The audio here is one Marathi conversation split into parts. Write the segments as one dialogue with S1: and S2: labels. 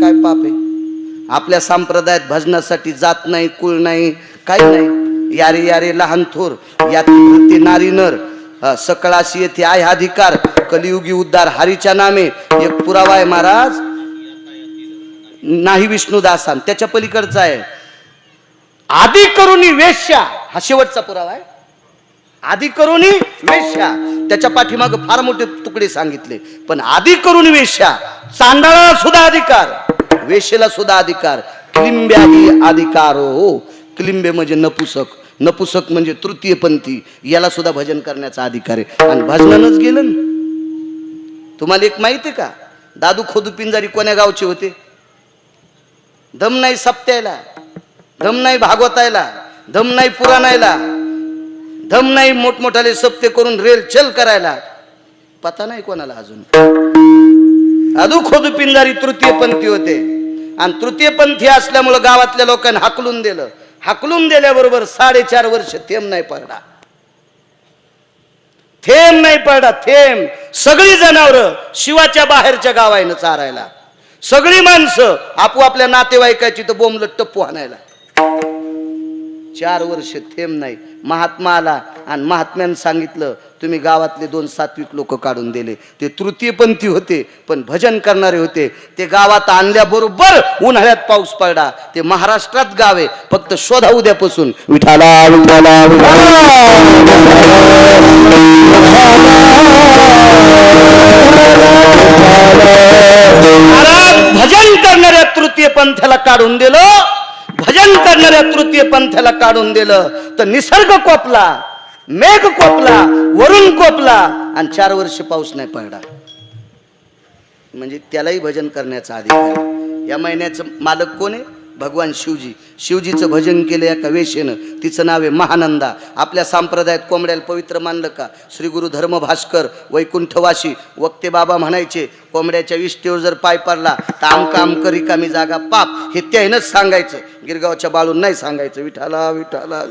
S1: काय पाप आहे? आपल्या संप्रदायात भजनासाठी जात नाही, कुळ नाही, काही नाही. यारे यारे लहान थोर याती नारी नर सकळाशी येथे आहे अधिकार, कलियुगी उद्धार हरीच्या नामे एक पुरावा आहे महाराज, नाही विष्णुदासान. त्याच्या पलीकडचा आहे आदि करुणी वेश्या, हा शेवटचा पुरावा आहे. आदि करुणी वेश्या, त्याच्या पाठीमाग फार मोठे तुकडे सांगितले, पण आदि करुणी वेश्या, चांडाळाला सुद्धा अधिकार, वेश्येला सुद्धा अधिकार, क्लिंब्याही अधिकार हो. क्लिंबे म्हणजे नपुसक, नपुसक म्हणजे तृतीयपंथी, याला सुद्धा भजन करण्याचा अधिकार आहे. आणि भजनानच गेलं ना. तुम्हाला एक माहिती आहे का, दादू खोदू पिंजारी कोण्या गावचे होते? दम नाही सप्त्याला, दम नाही भागवतायला, दम नाही पुराणायला, दम नाही मोठमोठाले सप्ते करून रेल चल करायला, पता नाही कोणाला अजून. दादू खोदू पिंजारी तृतीयपंथी होते. आणि तृतीयपंथी असल्यामुळे गावातल्या लोकांनी हाकलून दिलं. हाकलून दिल्याबरोबर 4.5 वर्ष थेंब नाही पडला, थेंब नाही पडला, थेंब. सगळी जनावरं शिवाच्या बाहेरच्या गावायनं चारायला, सगळी माणसं आपोआपल्या नातेवाईकाची तर बोंबलत टप्पू आणायला. 4 वर्ष थेंब नाही. महात्मा आला आणि महात्म्यानं सांगितलं तुम्ही गावातले 2 सात्विक लोक काढून दिले. ते तृतीयपंथी होते पण भजन करणारे होते. ते गावात आणल्याबरोबर उन्हाळ्यात पाऊस पडला. ते महाराष्ट्रात गाव आहे, फक्त शोधा उद्यापासून. विठाला विठाला भजन करणाऱ्या तृतीय पंथाला काढून दिलं, भजन करणाऱ्या तृतीय पंथाला काढून दिलं तर निसर्ग कोपला, मेघ कोपला, वरुण कोपला आणि 4 वर्ष पाऊस नाही पडला. म्हणजे त्यालाही भजन करण्याचा अधिकार. या महिन्याचं मालक कोण आहे? भगवान शिवजी. शिवजीचं भजन केलं एका वेशेनं, तिचं नाव आहे महानंदा. आपल्या संप्रदायात कोंबड्याला पवित्र मानलं का? श्री गुरु धर्म भास्कर वैकुंठवासी वक्ते बाबा म्हणायचे, कोंबड्याच्या विष्ठेवर जर पाय पडला तर आमका आमक रिकामी जागा पाप. हे त्यानंच सांगायचं, गिरगावच्या बाळून नाही सांगायचं. विठाला विठाला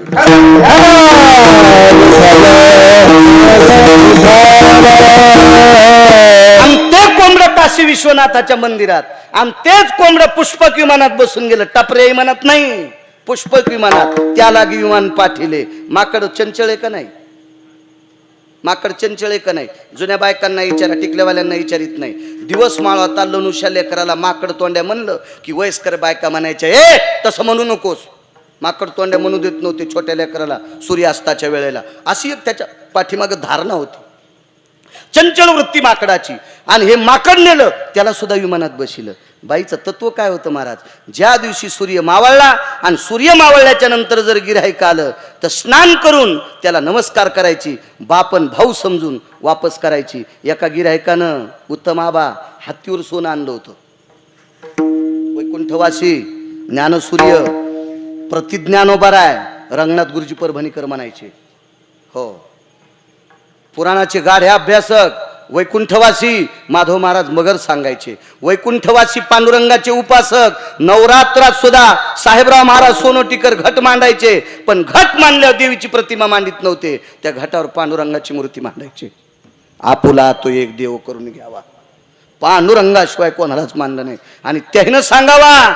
S1: आणि ते कोंबडं काशी विश्वनाथाच्या मंदिरात, आणि तेच कोंबडं पुष्पक विमानात बसून गेलं. टपरे विमानात नाही, पुष्पक विमानात. त्याला विमान पाठिले. माकड चंचळे का नाही? माकड चंचळे का नाही? जुन्या बायकांना विचारा, टिकल्यावाल्यांना विचारित नाही. दिवस माळवता लनुष्या लेकराला माकड तोंड्या म्हणलं की वयस्कर बायका म्हणायच्या, ए तसं म्हणू नकोस. माकड तोंड्या म्हणू देत नव्हते छोट्या लेकराला सूर्यास्ताच्या वेळेला. अशी एक त्याच्या पाठीमागं धारणा होती, चंचल वृत्ती माकडाची. आणि हे माकड नेलं, त्याला सुद्धा विमानात बसिलं. बाईचं तत्व काय होतं महाराज? ज्या दिवशी सूर्य मावळला आणि सूर्य मावळल्याच्या नंतर जर गिऱ्हाईक आलं तर स्नान करून त्याला नमस्कार करायची, बापन भाऊ समजून वापस करायची. एका गिऱ्हाईकानं उत्तम आबा हत्तीवर सोनं आणलं होतं. वैकुंठवासी ज्ञानसूर्य प्रतिज्ञानोबराय रंगनाथ गुरुजी परभणीकर म्हणायचे. हो, पुराणाचे गाढे अभ्यासक वैकुंठवासी माधव महाराज मगर सांगायचे. वैकुंठवासी पांडुरंगाचे उपासक नवरात्रात सुद्धा साहेबराव महाराज सोनोटीकर घट मांडायचे, पण घट मांडल्यावर देवीची प्रतिमा मांडित नव्हते, त्या घटावर पांडुरंगाची मूर्ती मांडायची. आपुला तो एक देव करून घ्यावा, पांडुरंगाशिवाय कोणालाच मानलं नाही. आणि त्यानं सांगावा,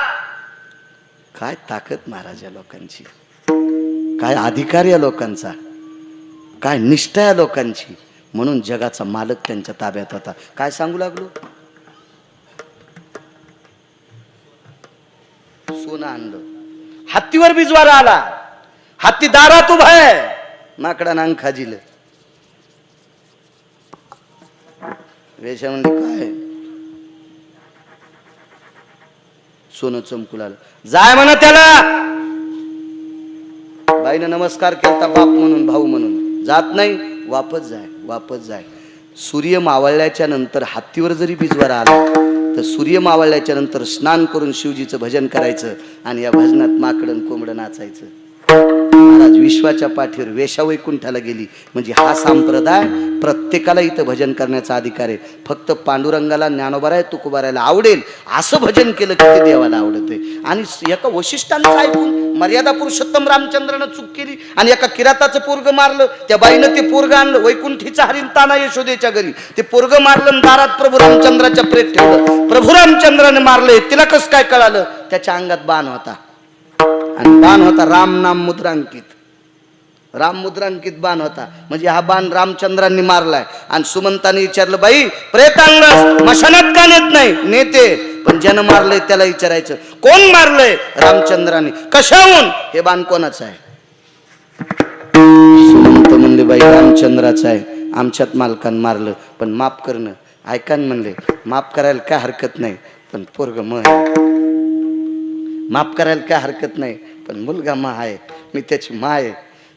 S1: काय ताकद महाराज या लोकांची, काय अधिकार या लोकांचा, काय निष्ठा या लोकांची. म्हणून जगाचा मालक त्यांच्या ताब्यात होता. काय सांगू लागलो? सोनं आणलं, हत्तीवर बिजवारा आला, हत्ती दारात उभा आहे, माकडानं अंग खाजिलं. वेशा म्हणजे काय? सोनं चमकू लागलं. जाय म्हणा त्याला. बाईनं नमस्कार केला बाप म्हणून, भाऊ म्हणून. जात नाही, वापस जाय, वापस जाय. सूर्य मावळल्याच्या नंतर हत्तीवर जरी बिजवारा आला तर सूर्य मावळल्याच्या नंतर स्नान करून शिवजीचं भजन करायचं आणि या भजनात माकडन कोंबडं नाचायचं. महाराज विश्वाच्या पाठीवर वेश्या वैकुंठाला गेली म्हणजे हा संप्रदाय प्रत्येकाला इथं भजन करण्याचा अधिकार आहे. फक्त पांडुरंगाला ज्ञानोबाराय तुकोबारायला आवडेल असं भजन केलं की ते देवाला आवडत आहे. आणि एका वशिष्ठांचं ऐकून मर्यादा पुरुषोत्तम रामचंद्रानं चूक केली आणि एका किराताचं पोरग मारलं. त्या बाईनं ते पोरग आणलं वैकुंठीचा हरिण ताना यशोदेच्या घरी. ते पोरग मारलं दारात प्रभू रामचंद्राच्या प्रेत ठेवलं. प्रभू रामचंद्राने मारले. तिला कसं काय कळालं? त्याच्या अंगात बाण होता आणि बाण होता राम नाम मुद्रांकित. राम मुद्रांकित बाण होता म्हणजे हा बाण रामचंद्रांनी मारलाय. आणि सुमंताने विचारलं बाई प्रेत आणलं मशानात का नेत नाही? नेते, पण ज्यानं मारलंय त्याला विचारायचं कोण मारलंय? रामचंद्राने. कशाहून? हे बाण कोणाचं आहे? सुमंत म्हणले बाई रामचंद्राचं आहे. आमच्यात मालकान मारलं पण माफ करणं. ऐकान म्हणले माफ करायला काय हरकत नाही पण पोरग माफ करायला काय हरकत नाही पण मुलगा मा आहे. मी त्याची मा आहे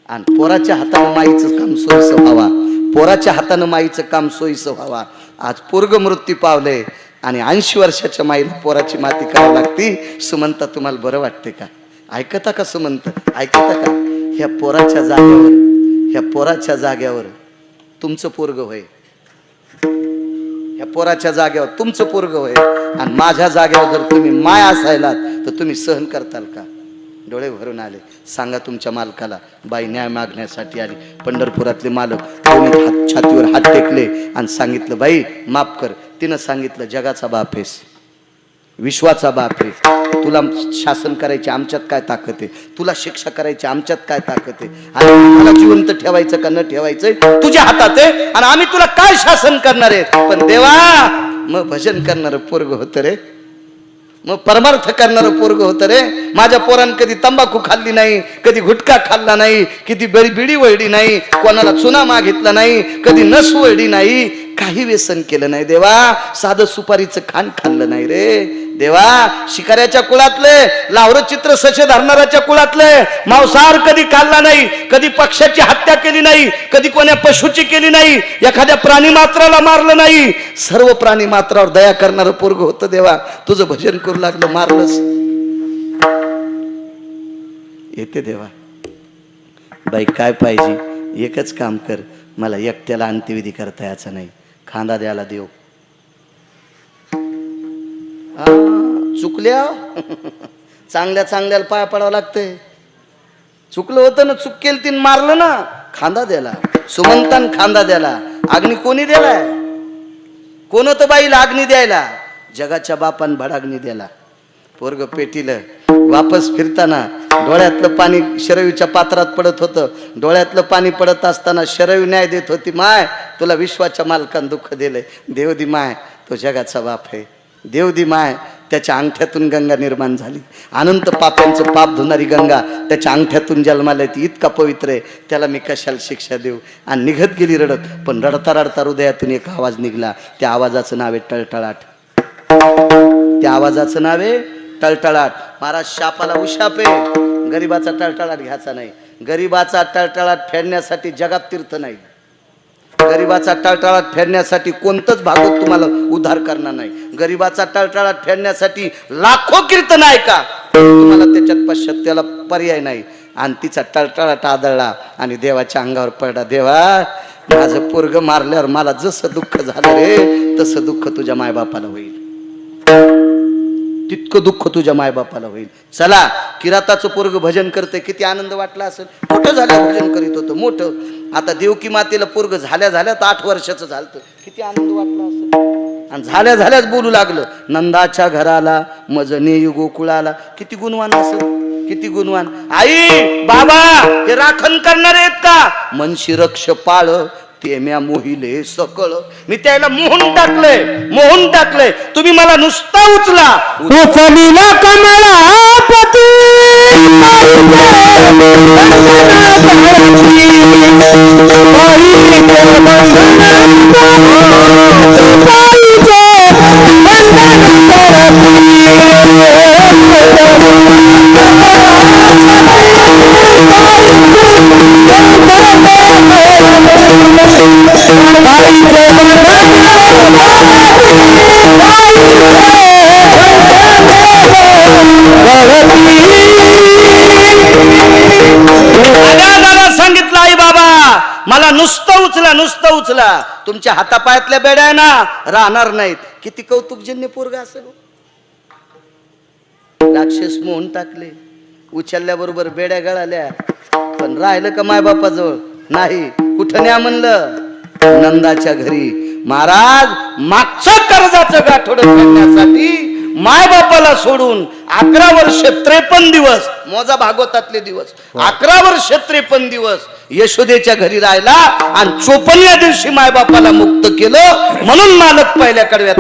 S1: आणि पोराच्या हातानं माईचं काम सोयीचं व्हावा. पोराच्या हातानं माईचं काम सोयीचं व्हावा. आज पोरग मृत्यू पावले आणि 80 वर्षाच्या माईला पोराची माती करावी लागती. सुमंता तुम्हाला बरं वाटते का? ऐकता का सुमंत? ऐकता का? ह्या पोराच्या जाग्यावर तुमचं पोरग होय. ह्या पोराच्या जाग्यावर तुमचं पोरग होय. आणि माझ्या जाग्यावर जर तुम्ही माय असायलात तर तुम्ही सहन करताल का? डोळे भरून आले. सांगा तुमच्या मालकाला. बाई न्याय मागण्यासाठी आली. पंढरपुरातले मालक दोन्ही छातीवर हात टेकले आणि सांगितलं बाई माफ कर. तिनं सांगितलं जगाचा बाप आहेस, विश्वाचा बाप आहे. तुला शासन करायची आमच्यात काय ताकद आहे? तुला शिक्षा करायची आमच्यात काय ताकद आहे? आणि मला जिवंत ठेवायचं का न ठेवायचं तुझ्या हातात आहे. आणि आम्ही तुला काय शासन करणार आहे? पण देवा मग भजन करणारं पोरग होतं रे. मग परमार्थ करणारं पोरग होतं रे. माझ्या पोरानं कधी तंबाखू खाल्ली नाही, कधी गुटखा खाल्ला नाही, कधी बिडी वळली नाही, कोणाला चुना मागितला नाही, कधी नस वळली नाही, काही व्यसन केलं नाही देवा. साधं सुपारीचं खाण खाल्लं नाही रे देवा. शिकाऱ्याच्या कुळातले, लावरं चित्र सशे धरणाऱ्याच्या कुळातले, मांसाहार कधी खाल्ला नाही, कधी पक्षाची हत्या केली नाही, कधी कोण्या पशुची केली नाही, एखाद्या प्राणी मात्राला मारलं नाही. सर्व प्राणी मात्रावर दया करणारं पोरग होतं देवा. तुझं भजन करू लागलं मारलंस. येते देवा. बाई काय पाहिजे? एकच काम कर, मला एकट्याला अंत्यविधी करता यायचं नाही. खांदा द्यायला देव. चुकल्या चांगल्या चांगल्याला पाया पडावं लागतंय. चुकलं होतं ना, चूक केली तीन मारलं ना, खांदा द्याला. सुमंतान खांदा द्याला. अग्नी कोणी द्यालाय? कोण होतं बाईला अग्नी द्यायला? जगाच्या बापान भडाग्नी द्याला. पोरग पेटीलं वापस फिरताना डोळ्यातलं पाणी शरयूच्या पात्रात पडत होतं. डोळ्यातलं पाणी पडत असताना शरयू न्याय देत होती. माय तुला विश्वाच्या मालकान दुःख दिलंय. देवदी माय तो जगाचा बाप आहे. देवदी माय त्याच्या अंगठ्यातून गंगा निर्माण झाली. अनंत पाप्यांचं पाप धुणारी गंगा त्याच्या अंगठ्यातून जन्माला ती इतका पवित्र आहे. त्याला मी कशाला शिक्षा देऊ? आणि निघत गेली रडत. पण रडता रडता हृदयातून एक आवाज निघला. त्या आवाजाचं नाव आहे टळटळाट. त्या आवाजाचं नाव आहे टळटळाट. महाराज शापाला उशाप आहे. गरीबाचा टळटळाट घ्यायचा नाही. गरीबाचा टळटळाट फेडण्यासाठी जगात तीर्थ नाही. गरीबाचा टळटळाट फेडण्यासाठी कोणतंच भागवत तुम्हाला उद्धार करणार नाही. गरीबाचा टळटळाट फेडण्यासाठी लाखो कीर्तन आहे का, तुम्हाला त्याच्यात पश्चात्याला पर्याय नाही. आणि तिचा टळटळाट आदळला आणि देवाच्या अंगावर पडला. देवा माझं पोरग मारल्यावर मला जसं दुःख झालं रे तसं दुःख तुझ्या मायबापाला होईल. तितकं दुःख तुझ्या मायबापाला होईल. चला किराताचं पोरग भजन करते. किती आनंद वाटला असेल. मोठं झालं भजन करीत होतं मोठं. आता देवकी मातेला पोरग झाल्या झाल्यात 8 वर्षाचं झालं. किती आनंद वाटला असेल. आणि झाल्या झाल्याच बोलू लागलं. नंदाच्या घराला मजने गोकुळाला. किती गुणवान असेल. किती गुणवान. आई बाबा हे राखण करणार आहेत का? मनशी रक्ष पाळ ते म्या मोहिले सकळ. मी त्याला मोहून टाकले. तुम्ही मला नुसता उचला. उचलीला कमळापती बसा, तुमच्या हातापायातल्या बेड्या आहे ना राहणार नाहीत. किती कौतुकजन्य पोरगा असेल. राक्षस मोहन टाकले, उचलल्याबरोबर बेड्या गळाल्या, पण राहिलं का मायबापाजवळ? नाही. कुठं न्या म्हणलं? नंदाच्या घरी. महाराज मागचं कर्जाचं गाठोडं फेडण्यासाठी मायबापाला सोडून 11 वर्ष 53 दिवस, मोजा भागवतातले दिवस, 11 वर्ष 53 दिवस यशोदेच्या घरी राहिला आणि 54व्या दिवशी मायबापाला मुक्त केलं. म्हणून मालक पहिल्या कडव्यात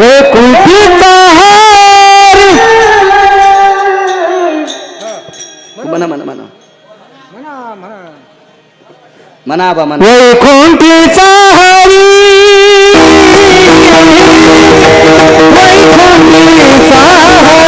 S1: म्हणा म्हणा म्हणा म्हणा आबा म्हणा.
S2: वैकुंठीचा हरी, वैकुंठीचा हरी,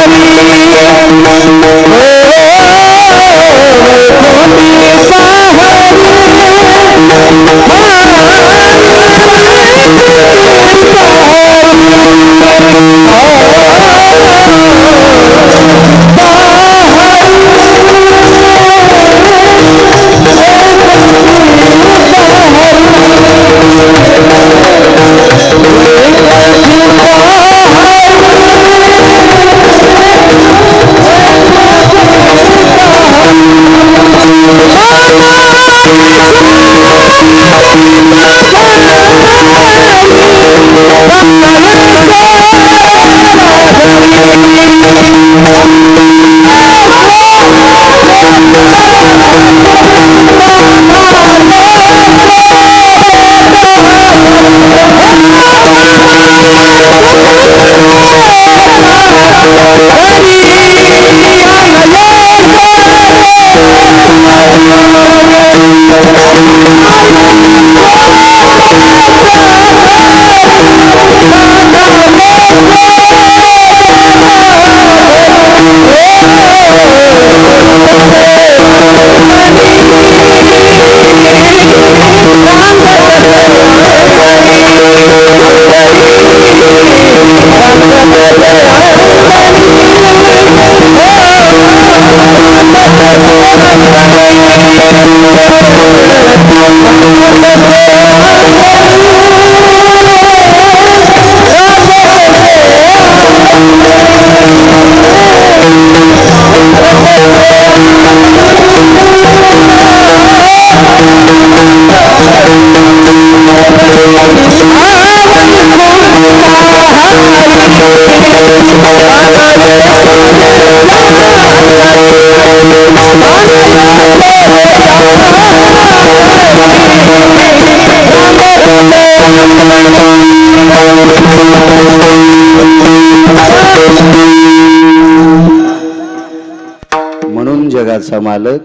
S1: म्हणून जगाचा मालक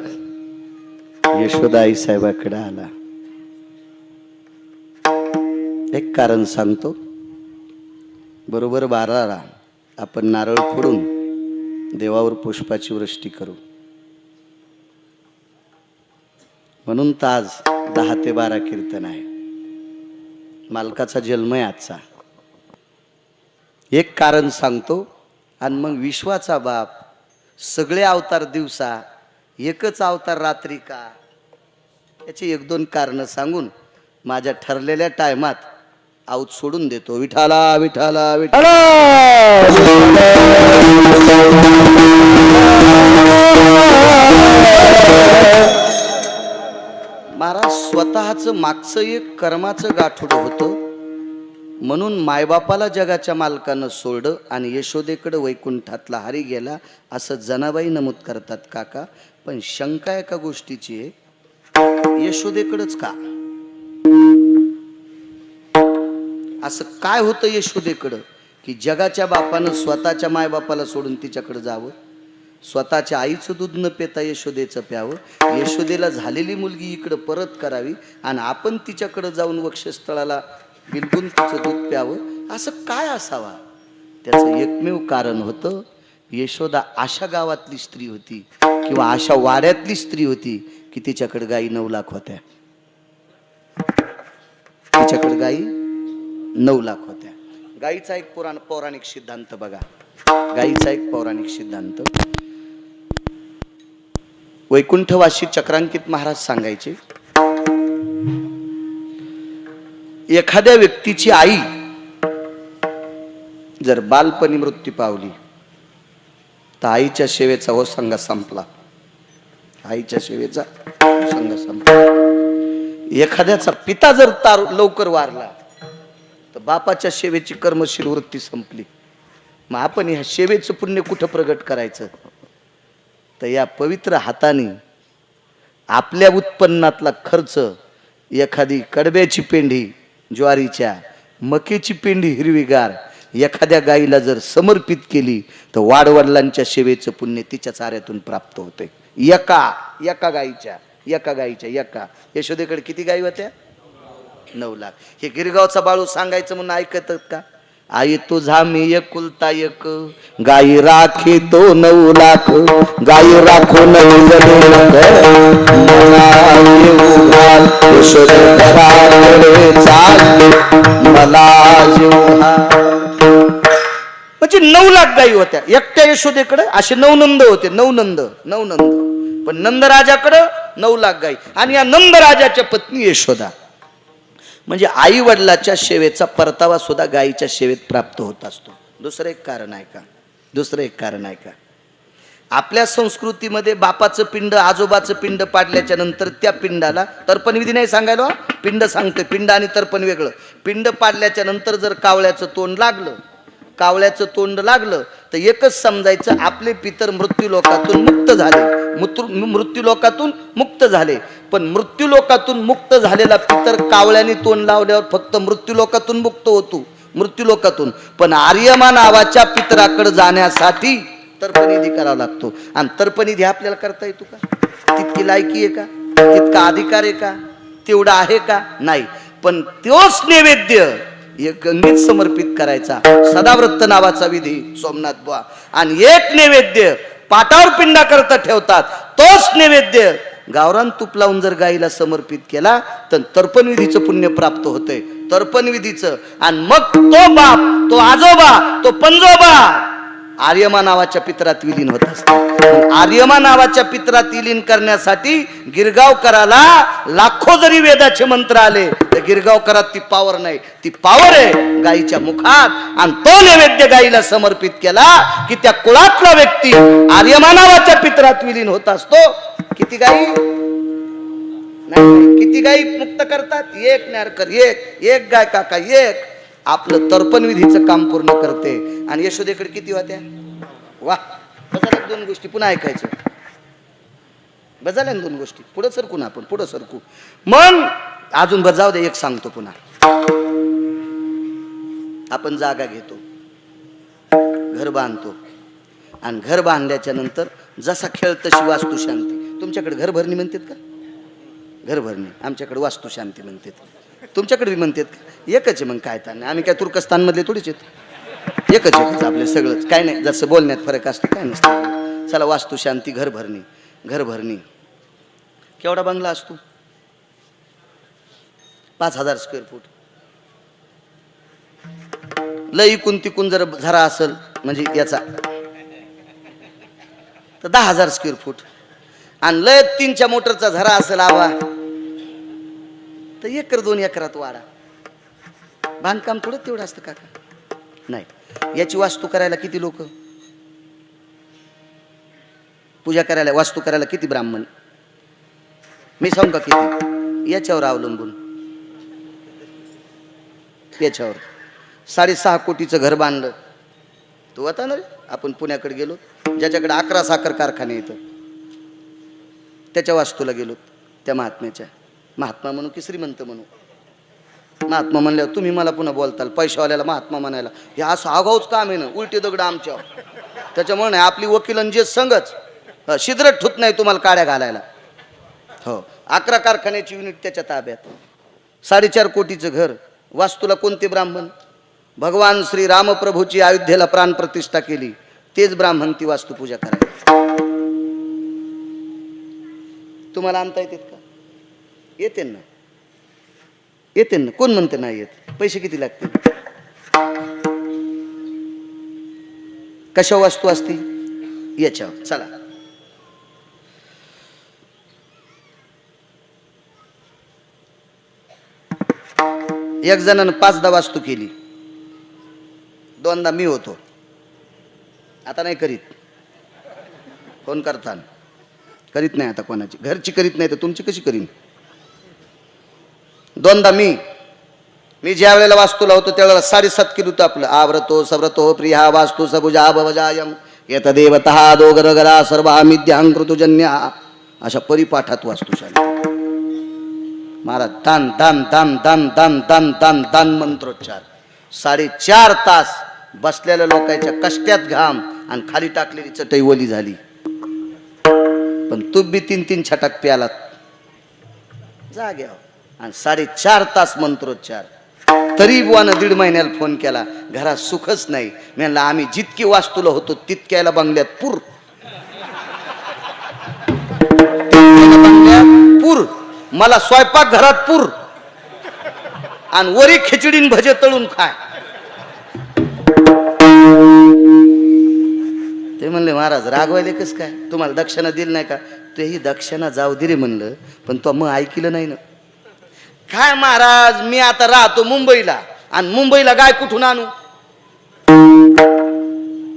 S1: यशोदा आई साहेबाकडे आला. एक कारण सांगतो. बरोबर 12ला आपण नारळ फोडून देवावर पुष्पाची वृष्टी करू. म्हणून ताज 10 ते 12 कीर्तन आहे. मालकाचा जन्म आहे आजचा. एक कारण सांगतो आणि मग विश्वाचा बाप, सगळे अवतार दिवसा, एकच अवतार रात्री का, याची 1-2 कारणं सांगून माझ्या ठरलेल्या टायमात आऊत सोडून देतो. विठाला विठाला विठाला. महाराज स्वतःचं मागचं एक कर्माचं गाठोडं होतं. म्हणून मायबापाला जगाच्या मालकानं सोडलं आणि यशोदेकडे वैकुंठातला हरी गेला असं जनाबाई नमूद करतात काका. पण शंका एका गोष्टीची आहे, यशोदेकडंच का? असं काय होतं यशोदेकडं की जगाच्या बापानं स्वतःच्या मायबापाला सोडून तिच्याकडे जावं, स्वतःच्या आईचं दूध न पिता यशोदेचं प्यावं, यशोदेला झालेली मुलगी इकडं परत करावी आणि आपण तिच्याकडे जाऊन वक्षस्थळाला बिलकुल तिचं दूध प्यावं, असं काय असावा? त्याचं एकमेव कारण होतं, यशोदा अशा गावातली स्त्री होती किंवा अशा वाड्यातली स्त्री होती की तिच्याकडे गायी 9 लाख होत्या. तिच्याकडे गायी 9 लाख होत्या. गायीचा एक पौराणिक सिद्धांत बघा. गायीचा एक पौराणिक सिद्धांत वैकुंठवासी चक्रांकित महाराज सांगायचे. एखाद्या व्यक्तीची आई जर बालपणी मृत्यू पावली तर आईच्या सेवेचा ओसंगा संपला. आईच्या सेवेचा ओसंगा संपला. एखाद्याचा पिता जर लवकर वारला तर बापाच्या सेवेची कर्मशील वृत्ती संपली. मग आपण ह्या सेवेचं पुण्य कुठं प्रगट करायचं? तर या पवित्र हाताने आपल्या उत्पन्नातला खर्च एखादी कडब्याची पेंढी ज्वारीच्या, मकेची पेंढी हिरवीगार एखाद्या गाईला जर समर्पित केली तर वाडवडिलांच्या सेवेचं पुण्य तिच्या चाऱ्यातून प्राप्त होते. एका गाईच्या यशोदेकडे किती गाई होत्या? 9 लाख. हे गिरगावचा बाळू सांगायचं म्हणून ऐकतात का? आई तुझा मी एकुलता एक, गाई राखी तो 9 लाख, गाई राखो नाही मला म्हणजे 9 लाख गाई होत्या एकट्या यशोदेकडे. असे 9 नंद होते. 9 नंद. पण नंदराजाकडे 9 लाख गाई. आणि या नंदराजाच्या पत्नी यशोदा. म्हणजे आई वडिलाच्या सेवेचा परतावा सुद्धा गायीच्या सेवेत प्राप्त होत असतो. दुसरं एक कारण आहे का? आपल्या संस्कृतीमध्ये बापाचं पिंड, आजोबाचं पिंड पाडल्याच्या नंतर त्या पिंडाला तर्पण विधी नाही सांगायला. पिंड सांगते. पिंड आणि तर्पण वेगळं. पिंड पाडल्याच्या नंतर जर कावळ्याचं तोंड लागलं तर एकच समजायचं, आपले पितर मृत्यूलोकातून मुक्त झाले. पण मृत्यूलोकातून मुक्त झालेला पितर कावळ्याने तोंड लावल्यावर फक्त मृत्यूलोकातून मुक्त होतो. पण आर्यमा नावाच्या पितराकडे जाण्यासाठी तर्पणविधी करावा लागतो. आणि तर्पणविधी आपल्याला करता येतो का? तितकी लायकी आहे का? तितका अधिकार आहे का? तेवढा आहे का? नाही. पण तोच नैवेद्य एक गंगेत समर्पित करायचा. सदाव्रत नावाचा विधी सोमनाथ बुवा. आणि एक नैवेद्य पाटावर पिंडा करता ठेवतात. तोच नैवेद्य गावरान तूप लावून जर गाईला समर्पित केला तर तर्पणविधीचं पुण्य प्राप्त होतंय. तर्पणविधीचं. आणि मग तो बाप, तो आजोबा, तो पंजोबा आर्यमा नावाच्या पितरात विलीन होत असतात. आर्यमा नावाच्या पितरात विलीन करण्यासाठी गिरगावकराला लाखो जरी वेदाचे मंत्र आले तर गिरगावकरात ती पावर नाही. ती पावर आहे गाईच्या मुखात. आणि तो नैवेद्य गाईला समर्पित केला की त्या कुळातला व्यक्ती आर्यमा नावाच्या पितरात विलीन होत असतो. किती गाई नाही, किती गाई मुक्त करतात? एक नारकर, एक गाय काका, एक आपलं तर्पण विधीचं काम पूर्ण करते. आणि यशोदेकडे किती होत्या? वा. बजाल्या 2 गोष्टी पुन्हा ऐकायचं. बजाल्या 2 गोष्टी. पुढे सरकू. मग अजून बजाव दे. एक सांगतो पुन्हा. आपण जागा घेतो, घर बांधतो. आणि घर बांधल्याच्या नंतर जसा खेळ तशी वास्तू शांती. तुमच्याकडे घर भरणी म्हणतात का? घर भरणी. आमच्याकडे वास्तू शांती म्हणतात. तुमच्याकडे म्हणतात का? एकच आहे. मग काय ताण नाही. आम्ही काय तुर्कस्तान मधले थोडीच आहेत. एकच आपले सगळंच. काय नाही. जसं बोलण्यात फरक असतो काय नसतं. चला वास्तू शांती, घर भरणी. केवढा बंगला असतो? 5000 स्क्वेअर फूट. लई इकून तिकून जर झरा असेल म्हणजे याचा तर 10,000 स्क्वेअर फूट. आणि लय 3च्या मोटरचा झरा असेल आवा तर 1-2 एकरात वाडा. बांधकाम थोडं तेवढं असतं काका? नाही. याची वास्तू करायला किती लोक? पूजा करायला, वास्तू करायला किती ब्राह्मण? मी सांगू का किती? याच्यावर अवलंबून. याच्यावर 6.5 कोटीचं घर बांधलं. तो होता ना रे? आपण पुण्याकडे गेलो, ज्याच्याकडे 11 साखर कारखाने येतं त्याच्या वास्तूला गेलो. त्या महात्म्याच्या, महात्मा म्हणू की श्रीमंत म्हणू? महात्मा म्हणल्यावर तुम्ही मला पुन्हा बोलताल पैशावाल्याला महात्मा म्हणायला. हे असं आगाऊच काम आहे ना. उलटी दगड आमच्यावर. त्याच्यामुळे नाही आपली वकीलन जे संघच शिद्रट ठुत नाही तुम्हाला काड्या घालायला. हो. 11 कारखान्याची युनिट त्याच्या ताब्यात. 4.5 कोटीचं घर. वास्तूला कोणते ब्राह्मण? भगवान श्री रामप्रभूची अयोध्येला प्राण प्रतिष्ठा केली तेच ब्राह्मण ती वास्तू पूजा करायला. तुम्हाला आणता येतात का? येते ना. कोण म्हणते नाही येत? पैसे किती लागतील? कशा वास्तू असती? याच्यावर. चला एक जणानं 5दा वास्तू केली, 2दा मी होतो. आता नाही करीत. कोण करता? करीत नाही आता कोणाची. घरची करीत नाही तर तुमची कशी करीन? 2दा मी ज्या वेळेला वास्तूला होतो त्यावेळेला 7.5 किलो होतं आपलं. आवरतो सव्रतो प्रिया वास्तू सबुजा भवजायम येत देवतः दोगरगरा सर्वामिद्यां ऋतुजन्या, अशा परिपाठात वास्तुशाली. महाराज दान दान दान दान दान दान दान दान मंत्रोच्चार. 4.5 तास बसलेल्या लोकांच्या कष्ट्यात घाम आणि खाली टाकलेली चटई ओली झाली. पण तू बी 3-3 छटाक प्यालात जाग्यावर आणि 4.5 तास मंत्रोच्चार. तरी बुवानं 1.5 महिन्याला फोन केला, घरात सुखच नाही. मी म्हणलं आम्ही जितकी वास्तूला होतो तितक्याला बंगल्यात पूर. पूर, मला स्वयंपाक घरात पूर आणि वरी खिचडीन भजे तळून खाय. ते म्हणले महाराज रागवायले कस काय, तुम्हाला दक्षिणा दिली नाही का? तेही दक्षिणा जाऊ दे रे म्हणलं, पण तो मग ऐकलं नाही ना. काय महाराज, मी आता राहतो मुंबईला आणि मुंबईला गाय कुठून आणू?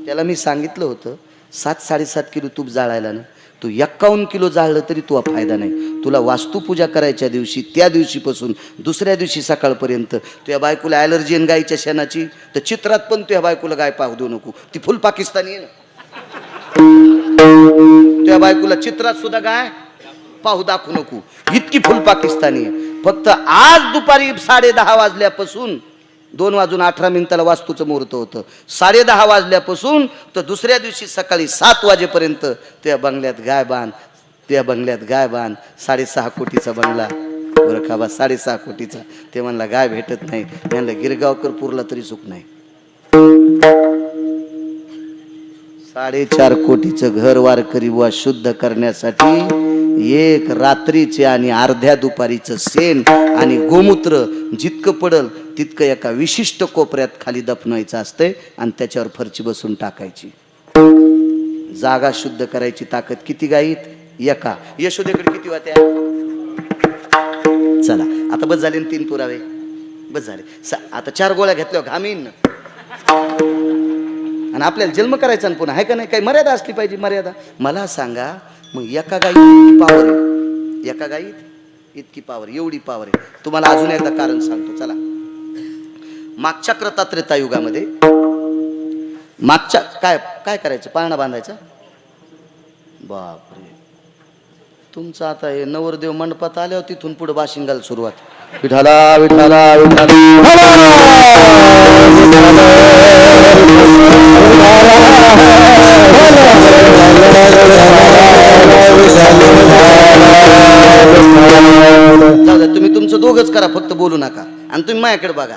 S1: त्याला मी सांगितलं होतं 7-7.5 किलो तूप जाळायला ना, तू 51 किलो जाळलं तरी तुला फायदा नाही. तुला वास्तुपूजा करायच्या दिवशी, त्या दिवशीपासून दुसऱ्या दिवशी सकाळपर्यंत तुझ्या बायकोला ॲलर्जी आहे गायीच्या शेणाची, तर चित्रात पण तुझ्या बायकोला गाय पाहू देऊ नको. ती फुल पाकिस्तानी आहे ना. तुझ्या बायकोला चित्रात सुद्धा गाय पाहू दाखवू नको, इतकी फुल पाकिस्तानी आहे. फक्त आज दुपारी 10:30 वाजल्यापासून 2:18 वास्तूचं मुहूर्त होतं. 10:30 वाजल्यापासून तर दुसऱ्या दिवशी सकाळी 7 वाजेपर्यंत त्या बंगल्यात गाय बांध, त्या बंगल्यात गाय बांध. 6.5 कोटीचा बंगला बरं का बा, 6.5 कोटीचा. ते म्हणला गाय भेटत नाही. म्हणलं गिरगावकर पुरला तरी सुख नाही. 4.5 कोटीचं घर वारकरी बुवा शुद्ध करण्यासाठी एक रात्रीचे आणि अर्ध्या दुपारीचं शेण आणि गोमूत्र जितकं पडल तितकं एका विशिष्ट कोपऱ्यात खाली दफनवायचं असतंय आणि त्याच्यावर फरची बसून टाकायची. जागा शुद्ध करायची ताकद किती गाईत? एका. यशोदेकडे किती होत्या? चला आता बस झाले 3 पुरावे, बस झाले. आता 4 गोळ्या घेतल्यावर घामीन आणि आपल्याला जन्म करायचा ना पुन्हा, आहे का नाही? काही मर्यादा असली पाहिजे. मर्यादा मला सांगा मग, एका गाईत इतकी पावर आहे, एका गाईत इतकी पावर, एवढी पावर आहे. तुम्हाला अजून एकदा कारण सांगतो. चला, मागच्या कृतात्रेता युगामध्ये मागच्या काय काय करायचं? पाळणा बांधायचा. बापरे, तुमचं आता हे नवरदेव मंडपात आल्यावर तिथून पुढे बाशिंगाला सुरुवात. विठाला विठाला विठाला जाऊ द्या, तुम्ही तुमचं दोघंच करा, फक्त बोलू नका. आणि तुम्ही माझ्याकडे बघा.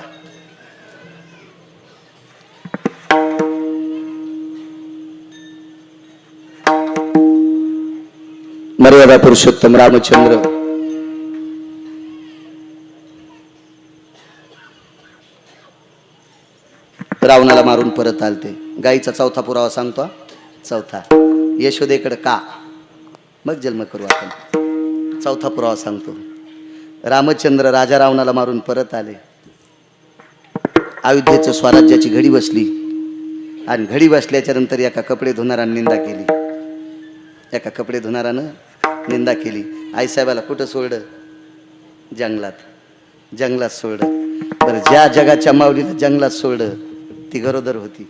S1: मर्यादा पुरुषोत्तम रामचंद्र रावणाला मारून परत आलते. गाईचा 4था पुरावा सांगतो. 4था यशोदेकडे का, मग जन्म करू आपण. 4था पुरावा सांगतो. रामचंद्र राजा रावणाला मारून परत आले. अयोध्येचं स्वराज्याची घडी बसली आणि घडी बसल्याच्या नंतर एका कपडे धुणारानं निंदा केली. एका कपडे धुणारानं निंदा केली. आईसाहेबाला कुठं सोडलं? जंगलात. जंगलात सोडलं. बरं, ज्या जगाच्या माऊलीला जंगलात सोडलं ती गरोदर होती.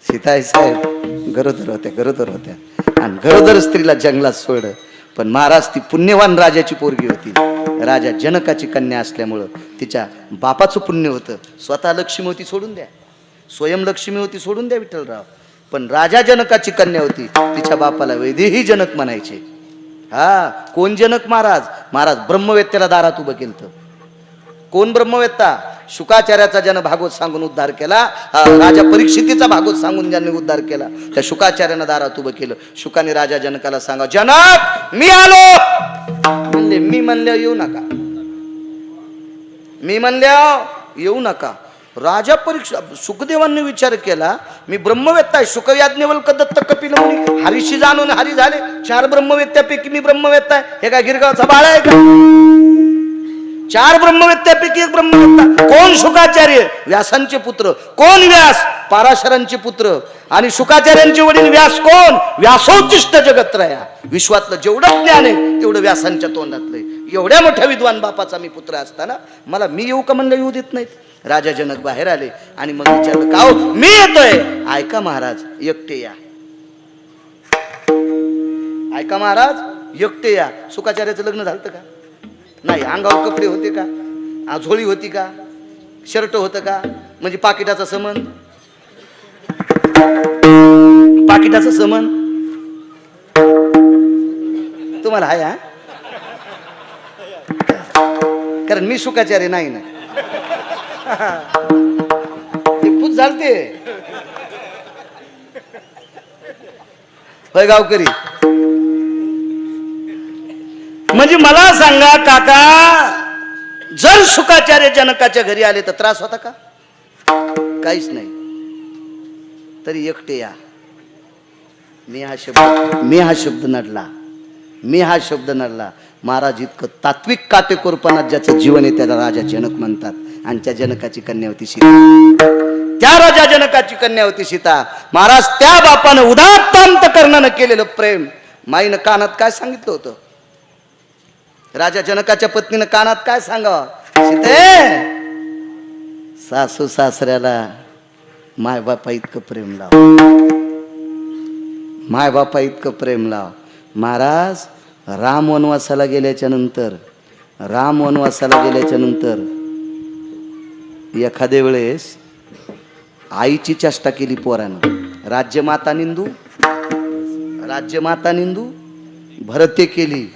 S1: सीताई साहेब गरोदर होत्या, गरोदर होत्या. आणि गरोदर स्त्रीला जंगलात सोडलं. पण महाराज ती पुण्यवान राजाची पोरगी होती. राजा जनकाची कन्या असल्यामुळं तिच्या बापाचं पुण्य होतं. स्वतः लक्ष्मी होती सोडून द्या, स्वयं लक्ष्मी होती सोडून द्या विठ्ठलराव. पण राजा जनकाची कन्या होती. तिच्या बापाला वैदेही जनक म्हणायचे. हा, कोण जनक? महाराज. महाराज ब्रह्मवेत्याला दारात उभं केलं. कोण ब्रह्मवेत्ता? शुकाचार्याचा ज्यानं भागवत सांगून उद्धार केला, राजा परीक्षितीचा भागवत सांगून ज्याने उद्धार केला, त्या शुकाचार्यानं दारात उभं केलं. शुकाने राजा जनकाला सांगा, जनक मी आलो. म्हणले मी म्हणल्यावर येऊ नका, मी म्हणल्यावर येऊ नका. राजा परीक्षा सुखदेवांनी विचार केला, मी ब्रह्मवेत्ता आहे. शुकयाज्ञवल्क दत्त कपिल मुनी हरीशी जाणून हरी झाले. 4 ब्रह्मवेत्यापैकी मी ब्रह्मवेत्ता आहे. हे काय गिरगावचा बाळ आहे का? 4 ब्रह्मवेत्त्यापैकी एक ब्रह्मवेत्ता कोण? शुकाचार्य, व्यासांचे पुत्र. कोण? व्यास, पाराशरांचे पुत्र. आणि शुकाचार्यांचे वडील व्यास कोण? व्यासोचिष्ट जगत्रया. विश्वातलं जेवढं ज्ञान आहे तेवढं व्यासांच्या तोंडातलंय. एवढ्या मोठ्या विद्वान बापाचा मी पुत्र असताना मला मी येऊ का म्हणलं येऊ देत नाहीत. राजा जनक बाहेर आले आणि मग विचारलं, का हो? मी येतोय. ऐका महाराज, एकटे या. ऐका महाराज, एकटे या. शुकाचार्याचं लग्न झालं का? नाही. अंगावर कपडे होते का? झोळी होती का? शर्ट होतं का? म्हणजे पाकिटाचा संबंध, पाकिटाचा संबंध तुम्हाला आहे हा? कारण मी शुकाचार्य नाही ना. ते खूप झालते होय गावकरी. म्हणजे मला सांगा काका, जर शुकाचार्य जनकाच्या घरी आले तर त्रास होता का? काहीच नाही. तरी एकटे या. मी हा शब्द नडला. मी हा शब्द नडला. महाराज इतकं तात्विक काटेकोरपणात ज्याचं जीवन आहे त्याला राजा जनक म्हणतात. आणि त्या जनकाची कन्या होती सीता. त्या राजा जनकाची कन्या होती सीता. महाराज त्या बापानं उदात्त अंतकरणानं केलेलं प्रेम माईनं कानात काय सांगितलं होतं? राजा जनकाच्या पत्नीनं कानात काय सांगावं? सीते, सासू सासऱ्याला माय बापा इतकं प्रेम लाव, माय बापा इतकं प्रेम लाव. महाराज राम वनवासाला गेल्याच्या नंतर एखाद्या वेळेस आईची चेष्टा केली पोरानं. राज्यमाता निंदू भरते केली,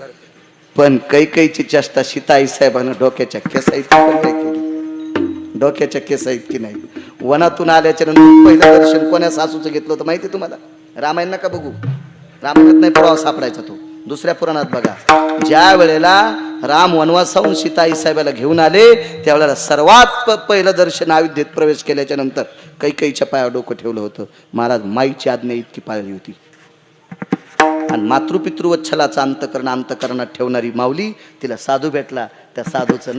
S1: पण कैकेयीची चेष्टा सीताई साहेबांना डोक्याच्या केसाईत केली. डोक्याच्या केसाईत की नाही. वनातून आल्याच्या नंतर पहिलं दर्शन कोण्या सासूचं घेतलं होतं माहिती तुम्हाला? रामायण नका बघू, रामायणात नाही पुरावा सापडायचा तो. दुसऱ्या पुराणात बघा. ज्या वेळेला राम वनवासाहून सीताई साहेबाला घेऊन आले त्यावेळेला सर्वात पहिलं दर्शन अयोध्येत प्रवेश केल्याच्या नंतर कैकेयीच्या पायावर डोकं ठेवलं होतं. महाराज माईची आज्ञा इतकी पाळली होती. आणि मातृपितृवच्छलाचा अंतकरणात ठेवणारी माऊली, तिला साधू भेटला. त्या साधूचं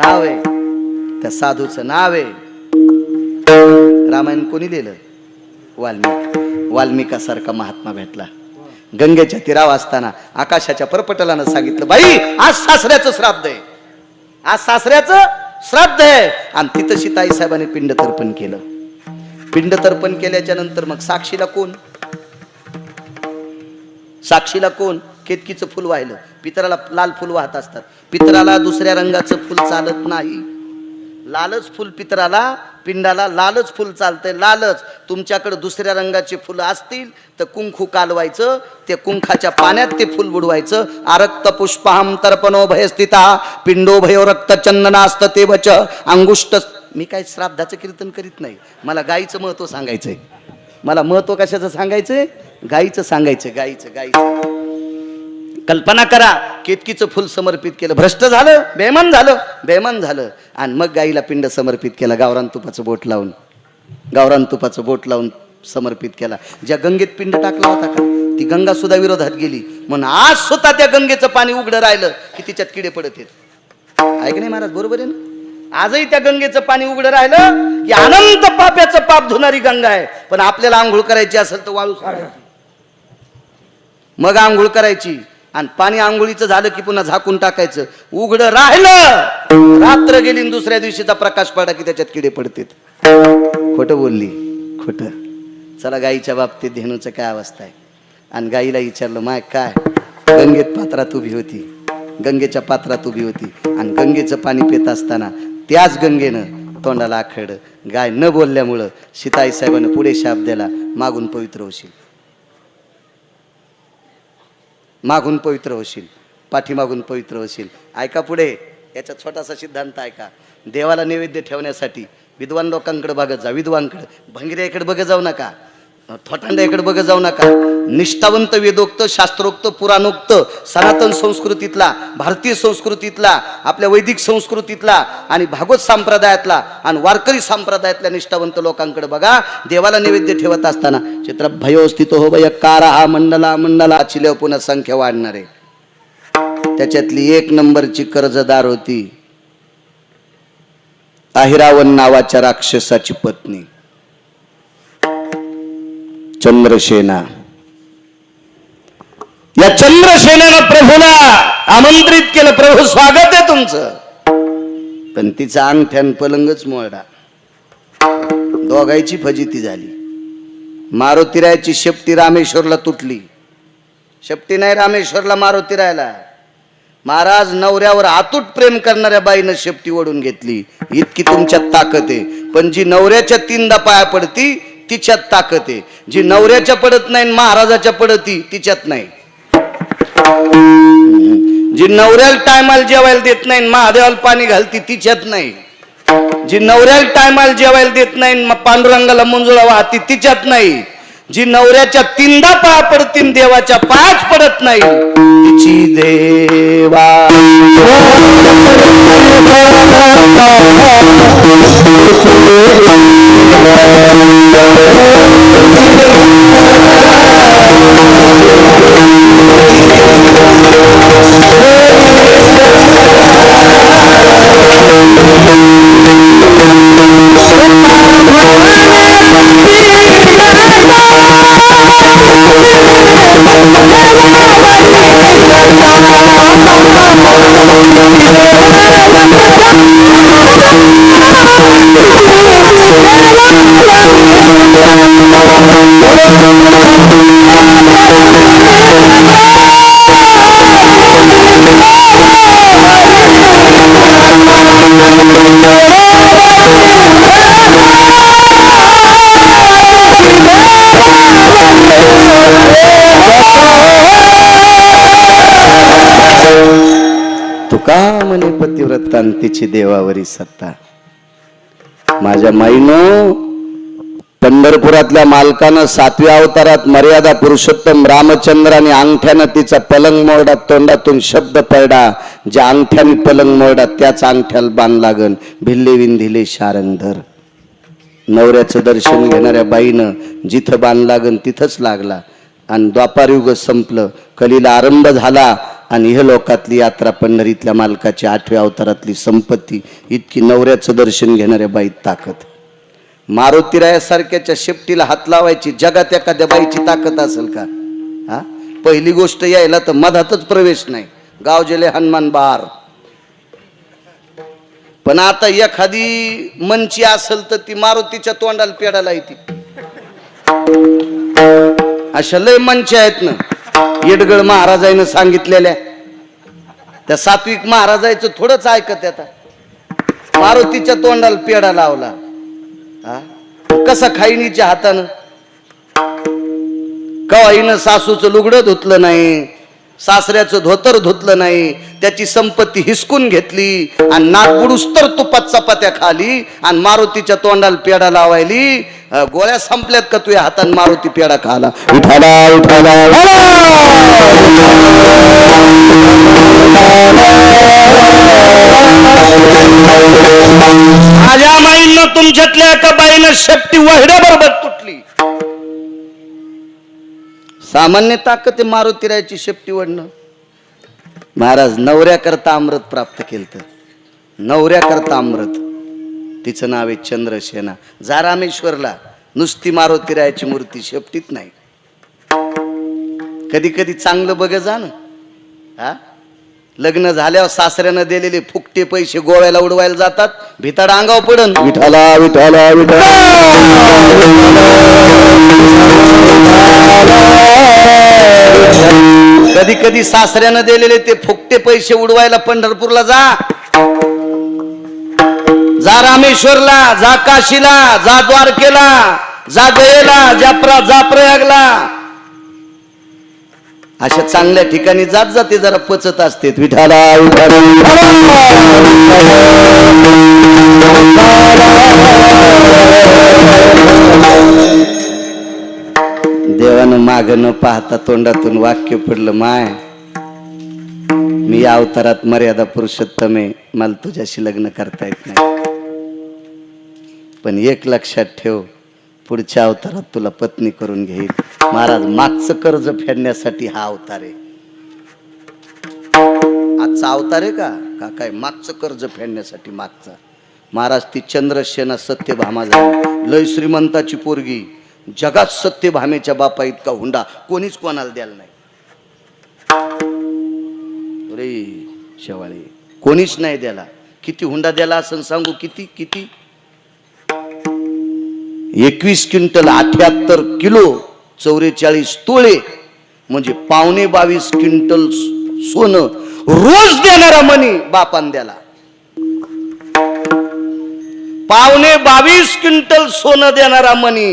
S1: नाव आहे रामायण कोणी लिहिलं? वाल्मिकासारखा महात्मा भेटला. गंगेच्या तीरावर असताना आकाशाच्या परपटलानं सांगितलं, बाई आज सासऱ्याचं श्राद्ध आहे. आणि तिथं सीताई साहेबांनी पिंड तर्पण केलं. पिंड तर्पण केल्याच्या नंतर मग साक्षीला कोण? केतकीचं फुल वाहिलं. पितराला लाल फुल वाहत असतात. पितराला दुसऱ्या रंगाचं फुल चालत नाही. लालच फुल पितराला, पिंडाला लालच फुल चालतंय. लालच. तुमच्याकडे दुसऱ्या रंगाचे फुलं असतील तर कुंकू कालवायचं, ते कुंखाच्या पाण्यात ते फुल बुडवायचं. आरक्त पुष्पहम तर्पणो भयस्थिता पिंडो भयो रक्त चंदनास्त ते वच अंगुष्ट. मी काय श्राद्धाचं कीर्तन करीत नाही. मला गाईचं महत्व सांगायचंय. मला महत्व कशाचं सांगायचंय? गाईचं सांगायचं. गाईचं. कल्पना करा, केतकीचं फुल समर्पित केलं, भ्रष्ट झालं, बेमान झालं. आणि मग गाईला पिंड समर्पित केला. गावरान तुपाचं बोट लावून समर्पित केला. ज्या गंगेत पिंड टाकला होता का, ती गंगा सुद्धा विरोधात गेली. म्हणून आज सुद्धा त्या गंगेचं पाणी उघडं राहिलं की तिच्यात किडे पडत आहेत. ऐक नाही महाराज, बरोबर आहे ना? आजही त्या गंगेचं पाणी उघडं राहिलं की अनंत पाप्याचं पाप धुणारी गंगा आहे. पण आपल्याला आंघोळ करायची असेल तर वाळू सारायची, मग आंघोळ करायची. आणि पाणी आंघोळीचं झालं की पुन्हा झाकून टाकायचं. उघडं राहिलं, रात्र गेली, दुसऱ्या दिवशीचा प्रकाश पडला की त्याच्यात किडे पडतात. खोटं बोलली, खोटं. चला, गाईच्या बाबतीत धेनूचं काय अवस्था आहे. आणि गाईला विचारलं, माय काय? गंगेच्या पात्रात उभी होती. आणि गंगेचं पाणी पित असताना त्याच गंगेनं तोंडाला आखडं. गाय न बोलल्यामुळं सीताई साहेबांना पुढे शाप दिला, मागून पवित्र होशील, पाठीमागून पवित्र होशील. ऐका पुढे, याचा छोटासा सिद्धांत ऐका. देवाला नैवेद्य ठेवण्यासाठी विद्वान लोकांकडे बघत जा. विद्वानकडे, भंगिऱ्याकडे बघत जाऊ नका, थोटांड्याकडे बघत जाऊ नका. निष्ठावंत, वेदोक्त, शास्त्रोक्त, पुराणोक्त, सनातन संस्कृतीतला, भारतीय संस्कृतीतला, आपल्या वैदिक संस्कृतीतला आणि भागवत संप्रदायातला आणि वारकरी संप्रदायातल्या निष्ठावंत लोकांकडे बघा. देवाला नैवेद्य ठेवत असताना चित्र भयो स्थितो हो भयकारा हा मंडला चिले पुन्हा संख्या वाढणार आहे. त्याच्यातली 1 नंबरची कर्जदार होती अहिरावण नावाच्या राक्षसाची पत्नी चंद्रसेना. या चंद्रसेनेनं प्रभूला आमंत्रित केलं, प्रभू स्वागत आहे तुमचं. पण तिचा अंगठ्यान पलंगच मोडा. दोघांची फजिती झाली. मारुतीरायाची शेपटी रामेश्वरला तुटली. शेपटी नाही रामेश्वरला, मारुतीरायाला. महाराज नवऱ्यावर अतूट प्रेम करणाऱ्या बाईनं शेपटी ओढून घेतली. इतकी तुमच्यात ताकद आहे. पण जी नवऱ्याच्या तीनदा पाया पडती तिच्यात ताकद आहे. जी नवऱ्याच्या पडत नाही महाराजाच्या पडती तिच्यात नाही. जी नवऱ्याला टायमाला जेवायला देत नाही महादेवाला पाणी घालती तिच्यात नाही. जी नवऱ्याला टायमाला जेवायला देत नाही पांडुरंगाला मंजुळा वाहती तिच्यात नाही. जी नवऱ्याच्या तीनदा पाया पडतीन देवाच्या पायाच पडत नाही तिची देवा. तुका म्हणे पतिव्रतांतीची देवावरी सत्ता. माझ्या माईनो, पंढरपुरातल्या मालकानं 7व्या अवतारात मर्यादा पुरुषोत्तम रामचंद्राने अंगठ्यानं तिचा पलंग मोरडा, तोंडातून शब्द पडला, ज्या अंगठ्याने पलंग मोरडा त्याच अंगठ्याला बाण लागन. भिल्ले विंधिले शारंधर. नवऱ्याचं दर्शन घेणाऱ्या बाईनं जिथं बाण लागन तिथंच लागला. आणि द्वापारयुग संपलं, कलीला आरंभ झाला. आणि ह्या लोकातली यात्रा पंढरीतल्या मालकाची 8व्या अवतारातली संपत्ती. इतकी नवऱ्याचं दर्शन घेणाऱ्या बाईत ताकद. मारुतीरायासारख्याच्या शेपटीला हात लावायची जगात एखाद्या बाईची ताकद असेल का? हा, पहिली गोष्ट यायला तर मधातच प्रवेश नाही. गाव जेले हनुमान बार. पण आता एखादी मंची असेल तर ती मारुतीच्या तोंडाला पेडाला येते. अशा लय मंची आहेत ना. येडगड महाराजांनी सांगितलेल्या त्या सात्विक महाराजांचं थोडंच ऐकत. आता मारुतीच्या तोंडाला पेढा लावला. कसा खाईनीच्या हातानं. कवाईनं सासूचं लुगडं धुतलं नाही, सासऱ्याचं धोतर धुतलं नाही, त्याची संपत्ती हिसकून घेतली आणि नाक बुडूस तर तुपात चपात्या खाली आणि मारुतीच्या तोंडाला पेढा लावायली. गोळ्या संपल्यात का तुझ्या हातान मारुती पेढा खाला? उठाला उठाला. माझ्या माईनं तुमच्यातल्या एका बाईनं शेपटी वहड्या बरोबर तुटली. सामान्य ताकद आहे मारुतीरायाची शेपटी वडणं. महाराज नवऱ्याकरता अमृत प्राप्त केलं. नवऱ्याकरता अमृत. तिचं नाव आहे चंद्रसेना. जा रामेश्वरला, नुसती मारुतीरायाची मूर्ती शेपटीत नाही. कधी कधी चांगलं बघ जा ना. हा, लग्न झाल्यावर सासऱ्यानं दिलेले फुकटे पैसे गोव्याला उडवायला जातात, भिताड अंगाव पडन. विठाला विठाला विठाला. कधी कधी सासऱ्यानं दिलेले ते फुकटे पैसे उडवायला पंढरपूरला जा. जा रामेश्वरला, जा काशीला, जा द्वारकेला, जा गयेला, जा प्रयागला. अशा चांगल्या ठिकाणी जात जाते जरा पचत असते. विठाला विठाला. देवानं माग न पाहता तोंडातून वाक्य पडलं, माय मी या अवतारात मर्यादा पुरुषोत्तम आहे, मला तुझ्याशी लग्न करता येत नाही. पण एक लक्षात ठेव, पुढच्या अवतारात तुला पत्नी करून घेईल. महाराज मागचं कर्ज फेडण्यासाठी हा अवतार आहे. आजचा अवतार आहे का काय? मागचं कर्ज फेडण्यासाठी. मागचा महाराज ती चंद्रसेना सत्यभामा झाली, लय श्रीमंताची पोरगी, जगात सत्यभामेच्या बापा इतका हुंडा कोणीच कोणाला द्यायला नाही. अरे शेवाळे, कोणीच नाही द्याला. किती हुंडा द्याला असं सांगू? किती किती 21 क्विंटल 78 किलो 44 तोळे म्हणजे 22.5 क्विंटल सोनं रोज देणारा मनी बापान द्याला. 22.5 क्विंटल सोनं देणारा मनी.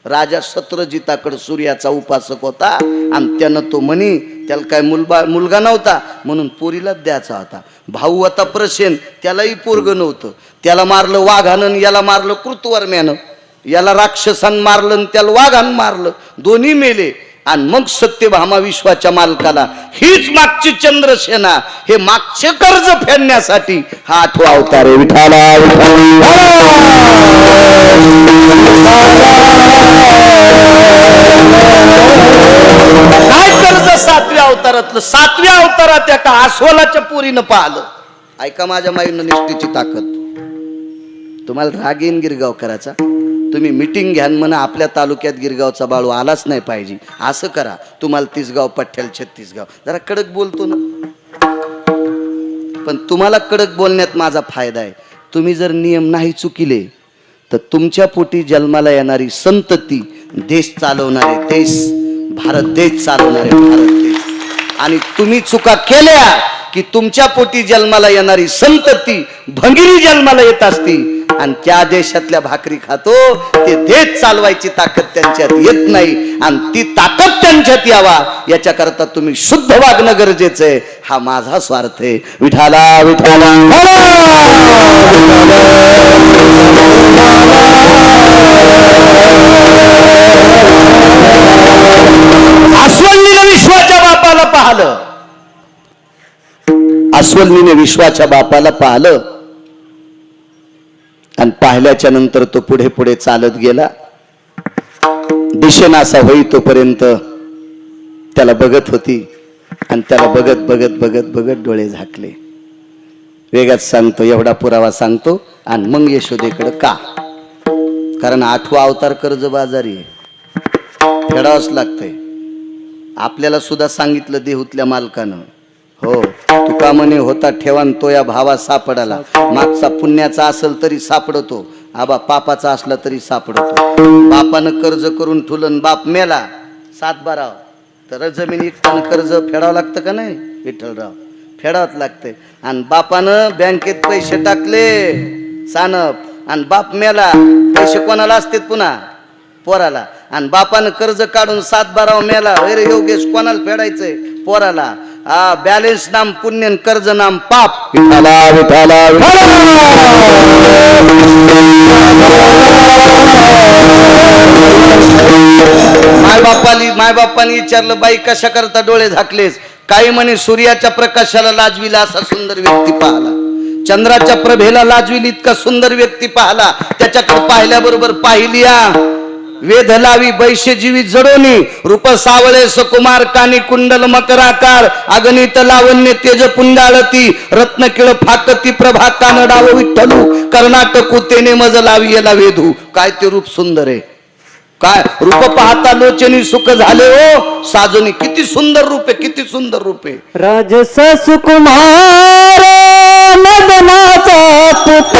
S1: राजा सत्रजिताकडे सूर्याचा उपासक होता आणि त्यानं तो मनी, त्याला काय मुलगा नव्हता म्हणून पोरीलाच द्यायचा होता. भाऊ होता प्रसेन, त्यालाही पोरग नव्हतं. त्याला मारलं वाघानं, याला मारलं कृतवर्म्यानं. याला राक्षसानं मारलं आणि त्याला वाघानं मारलं, दोन्ही मेले. आणि मग सत्यभामा विश्वाच्या मालकाला, हीच मागची चंद्रसेना, हे मागचे कर्ज फेडण्यासाठी हा 8वा अवतार आहे. विठाला काय कर्ज 7व्या अवतारातलं? 7व्या अवतारात एका अस्वलाच्या पोरीनं पाहिलं. ऐका माझ्या माईनं निष्ठेची ताकद. तुम्हाला राग येईन गिरगावकराचा, तुम्ही मिटिंग घ्या म्हणा आपल्या तालुक्यात गिरगावचा बाळू आलाच नाही पाहिजे असं करा. तुम्हाला 30 गाव पठ्ठ्याला 36 गाव. जरा कडक बोलतो ना, पण तुम्हाला कडक बोलण्यात माझा फायदा आहे. तुम्ही जर नियम नाही चुकिले तर तुमच्या पोटी जन्माला येणारी संतती देश चालवणारे, देश भारत देश चालवणारे भारत देश. आणि तुम्ही चुका केल्या की तुमच्या पोटी जन्माला येणारी संतती भंगिरी जन्माला येत असती आणि त्या देशातल्या भाकरी खातो. ते देश चालवायची ताकद त्यांच्यात येत नाही आणि ती ताकद त्यांच्यात यावा याच्याकरता तुम्ही शुद्ध वागणं गरजेचं आहे. हा माझा स्वार्थ आहे. विठाला विठाला अस्वलीने विश्वाच्या बापाला पाहिलं. अस्वलीने विश्वाच्या बापाला पाहिलं आणि पाहिल्याच्या नंतर तो पुढे पुढे चालत गेला. दिशेनासा होई तोपर्यंत त्याला बघत होती आणि त्याला बघत बघत बघत बघत डोळे झाकले. वेगात सांगतो, एवढा पुरावा सांगतो आणि मग यशोदेकडे का. कारण 8वा अवतार कर्जबाजारी आहे, फेडावंच लागतंय. आपल्याला सुद्धा सांगितलं देहूतल्या मालकानं, हो तुका म्हणे होता ठेवान तो या भावा सापडाला. मागचा पुण्याचा असेल तरी सापडतो, आबा पापाचा असला तरी सापडतो. बापानं कर्ज करून ठुलन, बाप मेला 7-12 तर जमीन इकताना कर्ज फेडावं लागतं का नाही? विठ्ठलराव, फेडावंच लागतंय. आणि बापानं बँकेत पैसे टाकले सानप आणि बाप मेला, पैसे कोणाला असतात? पुन्हा पोराला. आणि बापानं कर्ज काढून 7-12 मेला, अरे योगेश कोणाला फेडायचंय? पोराला. हा बॅलेन्स नाम पुण्य, कर्ज नाम पाप. विठाला विठाला मायबापाने विचारलं, बाई कशा करता डोळे झाकलेस? काही म्हणे सूर्याच्या प्रकाशाला लाजविला असा सुंदर व्यक्ती पाहला, चंद्राच्या प्रभेला लाजविल इतका सुंदर व्यक्ती पाहला. त्याच्याकडे पाहिल्याबरोबर पाहिली वेध लावी बैशे जीवी जडोनी, रूप सावळे सकुमार कानी कुंडल मकराकार, अगणित लावण्य तेज पुंडाळती, रत्नकिळ फाकती प्रभा कानडाव विठ्ठलू, कर्नाटकू तेने मज लावी याला वेधू. काय ते रूप सुंदर आहे, काय रूप पाहता लोचनी सुख झाले हो साजनी. किती सुंदर रूप आहे, किती सुंदर रूप आहे.
S2: राजस सुकुमार मदनाचा पुत्र,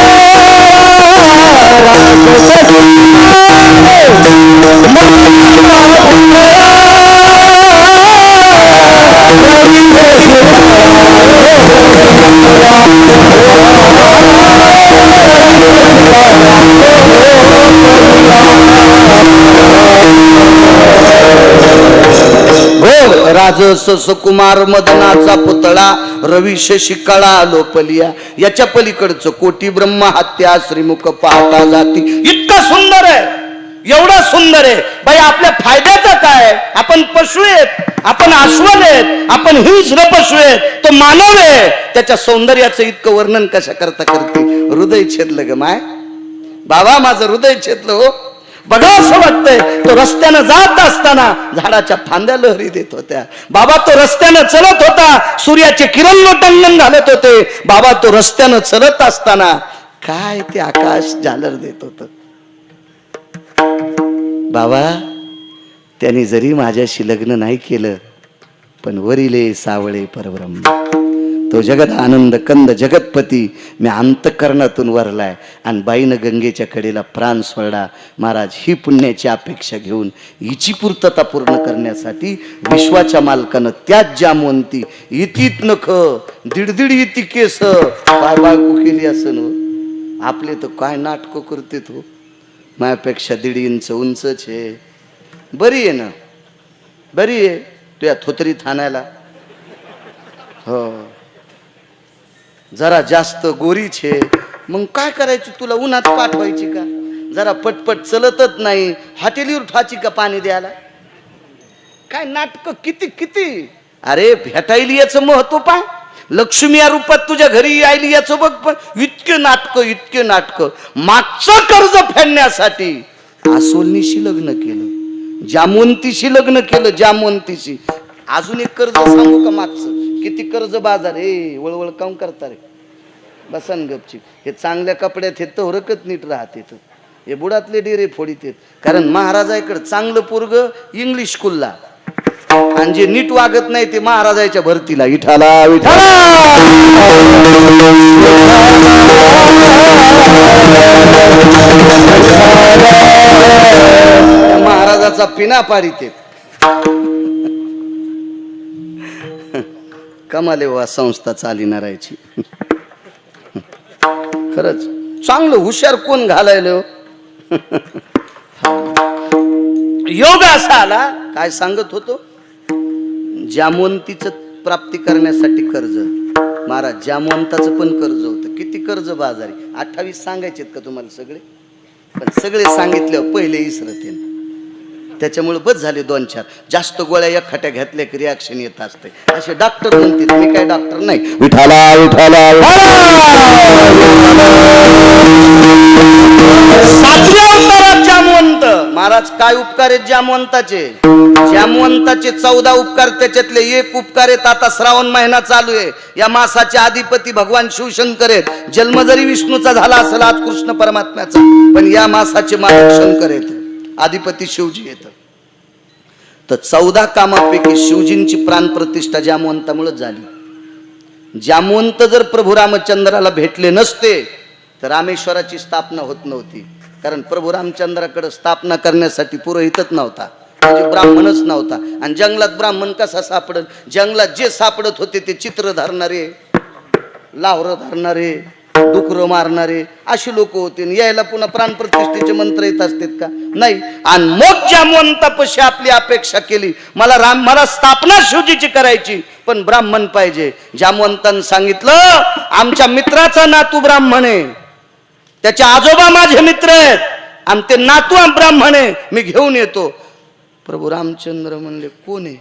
S1: राजस सुकुमार मदनाचा पुतळा रवी शशिकाळा लोपलिया. याच्या पलीकडचं कोटी ब्रह्म हत्या श्रीमुख पाहता जाती. इतका सुंदर आहे, एवढा सुंदर आहे. बाई आपल्या फायद्याचा काय? आपण पशु आहेत, आपण अश्वन आहेत, आपण हिंस्र पशु आहेत, तो मानव आहे. त्याच्या सौंदर्याचं इतकं वर्णन कशा करता करते. हृदय छेदलं ग माय, बाबा माझं हृदय छेदलं हो. बघा असं वाटतंय तो रस्त्यानं जात असताना झाडाच्या फांद्या लहरी देत होत्या. बाबा तो रस्त्यानं चलत होता, सूर्याचे किरण लोटांगण घालत होते. बाबा तो रस्त्यानं चलत असताना काय ते आकाश झालर देत होत. बाबा त्यांनी जरी माझ्याशी लग्न नाही केलं, पण वरिले सावळे परब्रह्म, तो जगत आनंद कंद जगतपती मी अंतःकरणातून वरलाय. आणि बाईनं गंगेच्या कडेला प्राण सोडला. महाराज ही पुण्याची अपेक्षा घेऊन हिची पूर्तता पूर्ण करण्यासाठी विश्वाच्या मालकानं त्याच जामवंती इतीत नख दीड इती केस काय बायको केली असं न. आपले तर काय नाटकं करते तो. माझ्यापेक्षा 1.5 इंच उंचच आहे. बरी आहे ना, बरी आहे तुझ्या थोतरीत हाणायला. हो जरा जास्त गोरीच आहे. मग काय करायची, तुला उन्हात पाठवायची का? जरा पटपट चलतच नाही, हॉटेलीवर ठाची का पाणी द्यायला? काय नाटक किती किती. अरे भेटायली याचं महत्व पाय. लक्ष्मी या रूपात तुझ्या घरी आयली याचं बघ. पण इतके नाटक. मागचं कर्ज फेडण्यासाठी आसोलनीशी लग्न केलं, जामवंतीशी लग्न केलं, जामवंतीशी. अजून एक कर्ज सांगू का मागचं? किती कर्ज बाजार हे वळवळ काम करता रे. बसन गपची. हे चांगल्या कपड्यात हे तोरकत नीट राहते. हे बुडातले डेरे फोडीत. कारण महाराजाकडे चांगलं पोरग इंग्लिश स्कूलला, आणि जे नीट वागत नाही ते महाराजाच्या भरतीला. विठाला विठाला महाराजाचा पिना पाडीत. कमाले वा संस्था चालिनारायची. खरंच चांगलं हुशार कोण घालायला. योग असा आला. काय सांगत होतो? जामवंतीचं प्राप्ती करण्यासाठी कर्ज. महाराज जामवंताचं पण कर्ज होतं. किती कर्ज बाजारी. 28 सांगायचेत का तुम्हाला सगळे? पण सगळे सांगितले पहिले इसरते. त्याच्यामुळे बस झाले 2-4. जास्त गोळ्या एकखट्या घेतल्या की रिॲक्शन येत असते. असे डॉक्टर म्हणतील. मी काय डॉक्टर नाही. विठाला विठाला सातव्या अवतारात जामवंत. महाराज काय उपकार आहेत जामवंताचे? जामवंताचे 14 उपकार. त्याच्यातले एक उपकार आहेत. आता श्रावण महिना चालू आहे. या मासाचे अधिपती भगवान शिवशंकर आहेत. जन्म जरी विष्णूचा झाला असेल आज कृष्ण परमात्म्याचा, पण या मासाचे मालक शंकर आहेत, अधिपती शिवजी येत. तर 14 कामापैकी शिवजींची प्राणप्रतिष्ठा जामवंतामुळे झाली. जामवंत जर प्रभू रामचंद्राला भेटले नसते तर रामेश्वराची स्थापना होत नव्हती. कारण प्रभू रामचंद्राकडे स्थापना करण्यासाठी पुरोहितच नव्हता, म्हणजे ब्राह्मणच नव्हता. आणि जंगलात ब्राह्मण कसा सापडत? जंगलात जे सापडत होते ते चित्र धरणारे, लावरं धरणारे, डुकरं मारणारे अशी लोक होते. यायला पुन्हा प्राणप्रतिष्ठेचे मंत्र येत असतात का? नाही. आणि मग जामवंतापाशी आपली अपेक्षा केली. मला स्थापना शिवजीची करायची, पण ब्राह्मण पाहिजे. जामवंतानं सांगितलं आमच्या मित्राचा नातू ब्राह्मण आहे, त्याचे आजोबा माझे मित्र आहेत, आणि ते नातू ब्राह्मण आहे, मी घेऊन येतो. प्रभू रामचंद्र म्हणले कोण आहे?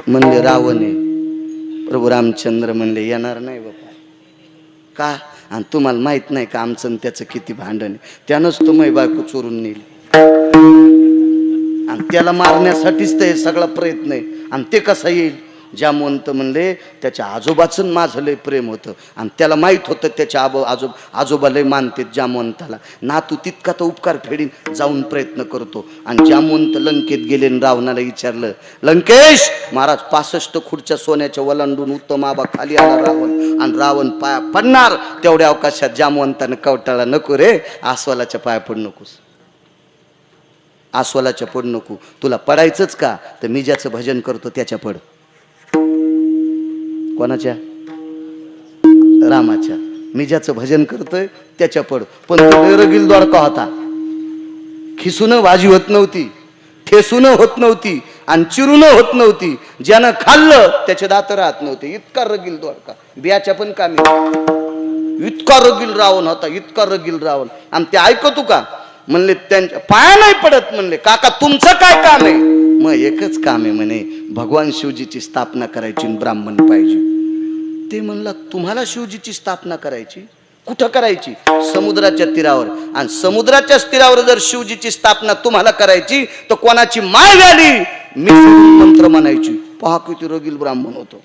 S1: म्हणले रावण आहे. प्रभू रामचंद्र म्हणले येणार नाही बाबा. का? आणि तुम्हाला माहित नाही का आमचं आणि त्याचं किती भांडण आहे? त्यानंच तो मै बायको चोरून नेली, आणि त्याला मारण्यासाठीच ते सगळा प्रयत्न आहे. आणि ते कसा येईल? जामवंत म्हणले त्याच्या आजोबाचं माझं लय प्रेम होतं, आणि त्याला माहित होतं त्याच्या आजोबा लय मानतेत जामवंताला. नातू तितका तो उपकार फेडीन, जाऊन प्रयत्न करतो. आणि जामवंत लंकेत गेले आणि रावणाला विचारलं, लंकेश महाराज 65 खुर्च्या सोन्याच्या वलांडून उत्तम आबा खाली आला रावण, आणि रावण पाया पडणार. तेवढ्या अवकाशात जामवंतानं कवटाळा, नको रे, आस्वालाच्या पाया पड नकोस, आस्वालाच्या पड नको. तुला पडायचंच का? तर मी ज्याचं भजन करतो त्याच्या पड. कोणाच्या? रामाच्या. मी ज्याचं भजन करतोय त्याच्या पड. पण तो रगील दोडका होता. खिसून भाजी होत नव्हती, ठेसून होत नव्हती, आणि चिरून होत नव्हती. ज्यानं खाल्लं त्याचे दात राहत नव्हते. इतका रगील दोडका, बियाच्या पण कामी. इतका रगील रावण होता, इतका रगील रावण. आणि ते ऐकतो का? म्हणले त्यांच्या पाया नाही पडत. म्हणले काका तुमचं काय काम आहे? मग एकच काम आहे म्हणे, भगवान शिवजीची स्थापना करायची, ब्राह्मण पाहिजे. ते म्हणला तुम्हाला शिवजीची स्थापना करायची? कुठं करायची? समुद्राच्या तीरावर. आणि समुद्राच्या तीरावर जर शिवजीची स्थापना तुम्हाला करायची तर कोणाची माय व्याली मी मंत्र म्हणायची. पहा किती रगील ब्राह्मण होतो.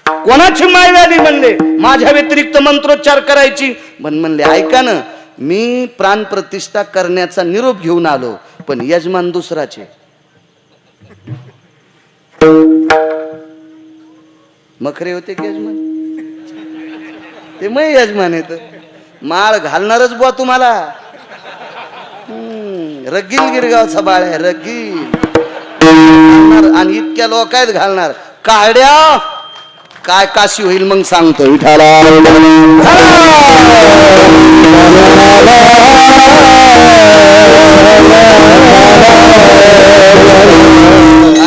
S1: कोणाची माय व्याधी म्हणले, माझ्या व्यतिरिक्त मंत्रोच्चार करायची. पण म्हणले ऐका ना, मी प्राणप्रतिष्ठा करण्याचा निरोप घेऊन आलो, पण यजमान दुसराचे. मखरे होते की यजमान? ते मग यजमान येत. माळ घालणारच बुवा तुम्हाला. रगील गिरगावचा बाळ आहे, रगील. आणि इतक्या लोकायत घालणार काड्या, काय काशी होईल मग सांगतो. विठाला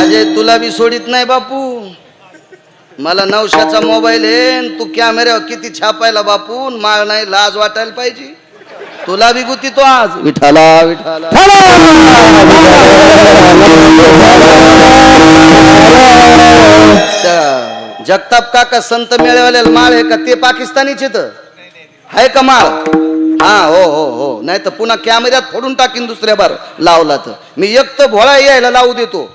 S1: अजय, तुला बी सोडित नाही बापू. मला 900चा मोबाईल आहे, तू कॅमेऱ्यावर किती छापायला बापू. माळ नाही, लाज वाटायला पाहिजे. तुला बी गुती तो आज. विठाला विठाला जगताप काका संत मेळेवाल्याला माळ आहे का? ते पाकिस्तानीचे तर आहे का माळ? हा, हो हो हो. नाही तर पुन्हा कॅमेऱ्यात फोडून टाकीन दुसऱ्या बार लावला तर. मी एक तर भोळा यायला लावू देतो,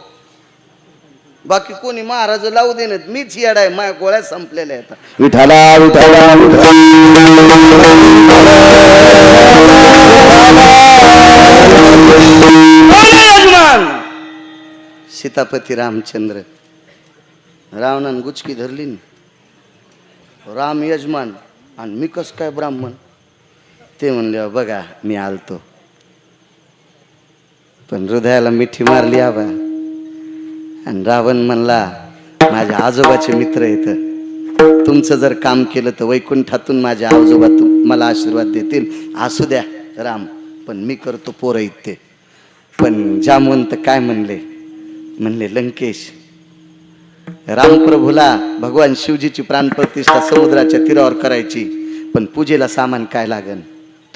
S1: बाकी कोणी महाराज लावू देण्यात मीच येडा आहे. माझ्या गोळ्या संपलेल्या आहेत. विठाला विठाला यजमान सीतापती रामचंद्र. रावणान गुचकी धरली न, राम यजमान आणि मी कस काय ब्राह्मण. ते म्हणले बघा मी आलतो, पण हृदयाला मिठी मारली आबा. आणि रावण म्हणला माझ्या आजोबाचे मित्र येत, तुमचं जर काम केलं तर वैकुंठातून माझे आजोबा मला आशीर्वाद देतील. असू द्या राम, पण मी करतो पोरं इथे. पण जामवंत काय म्हणले लंकेश, रामप्रभूला भगवान शिवजीची प्राणप्रतिष्ठा समुद्राच्या तीरावर करायची, पण पूजेला सामान काय लागन?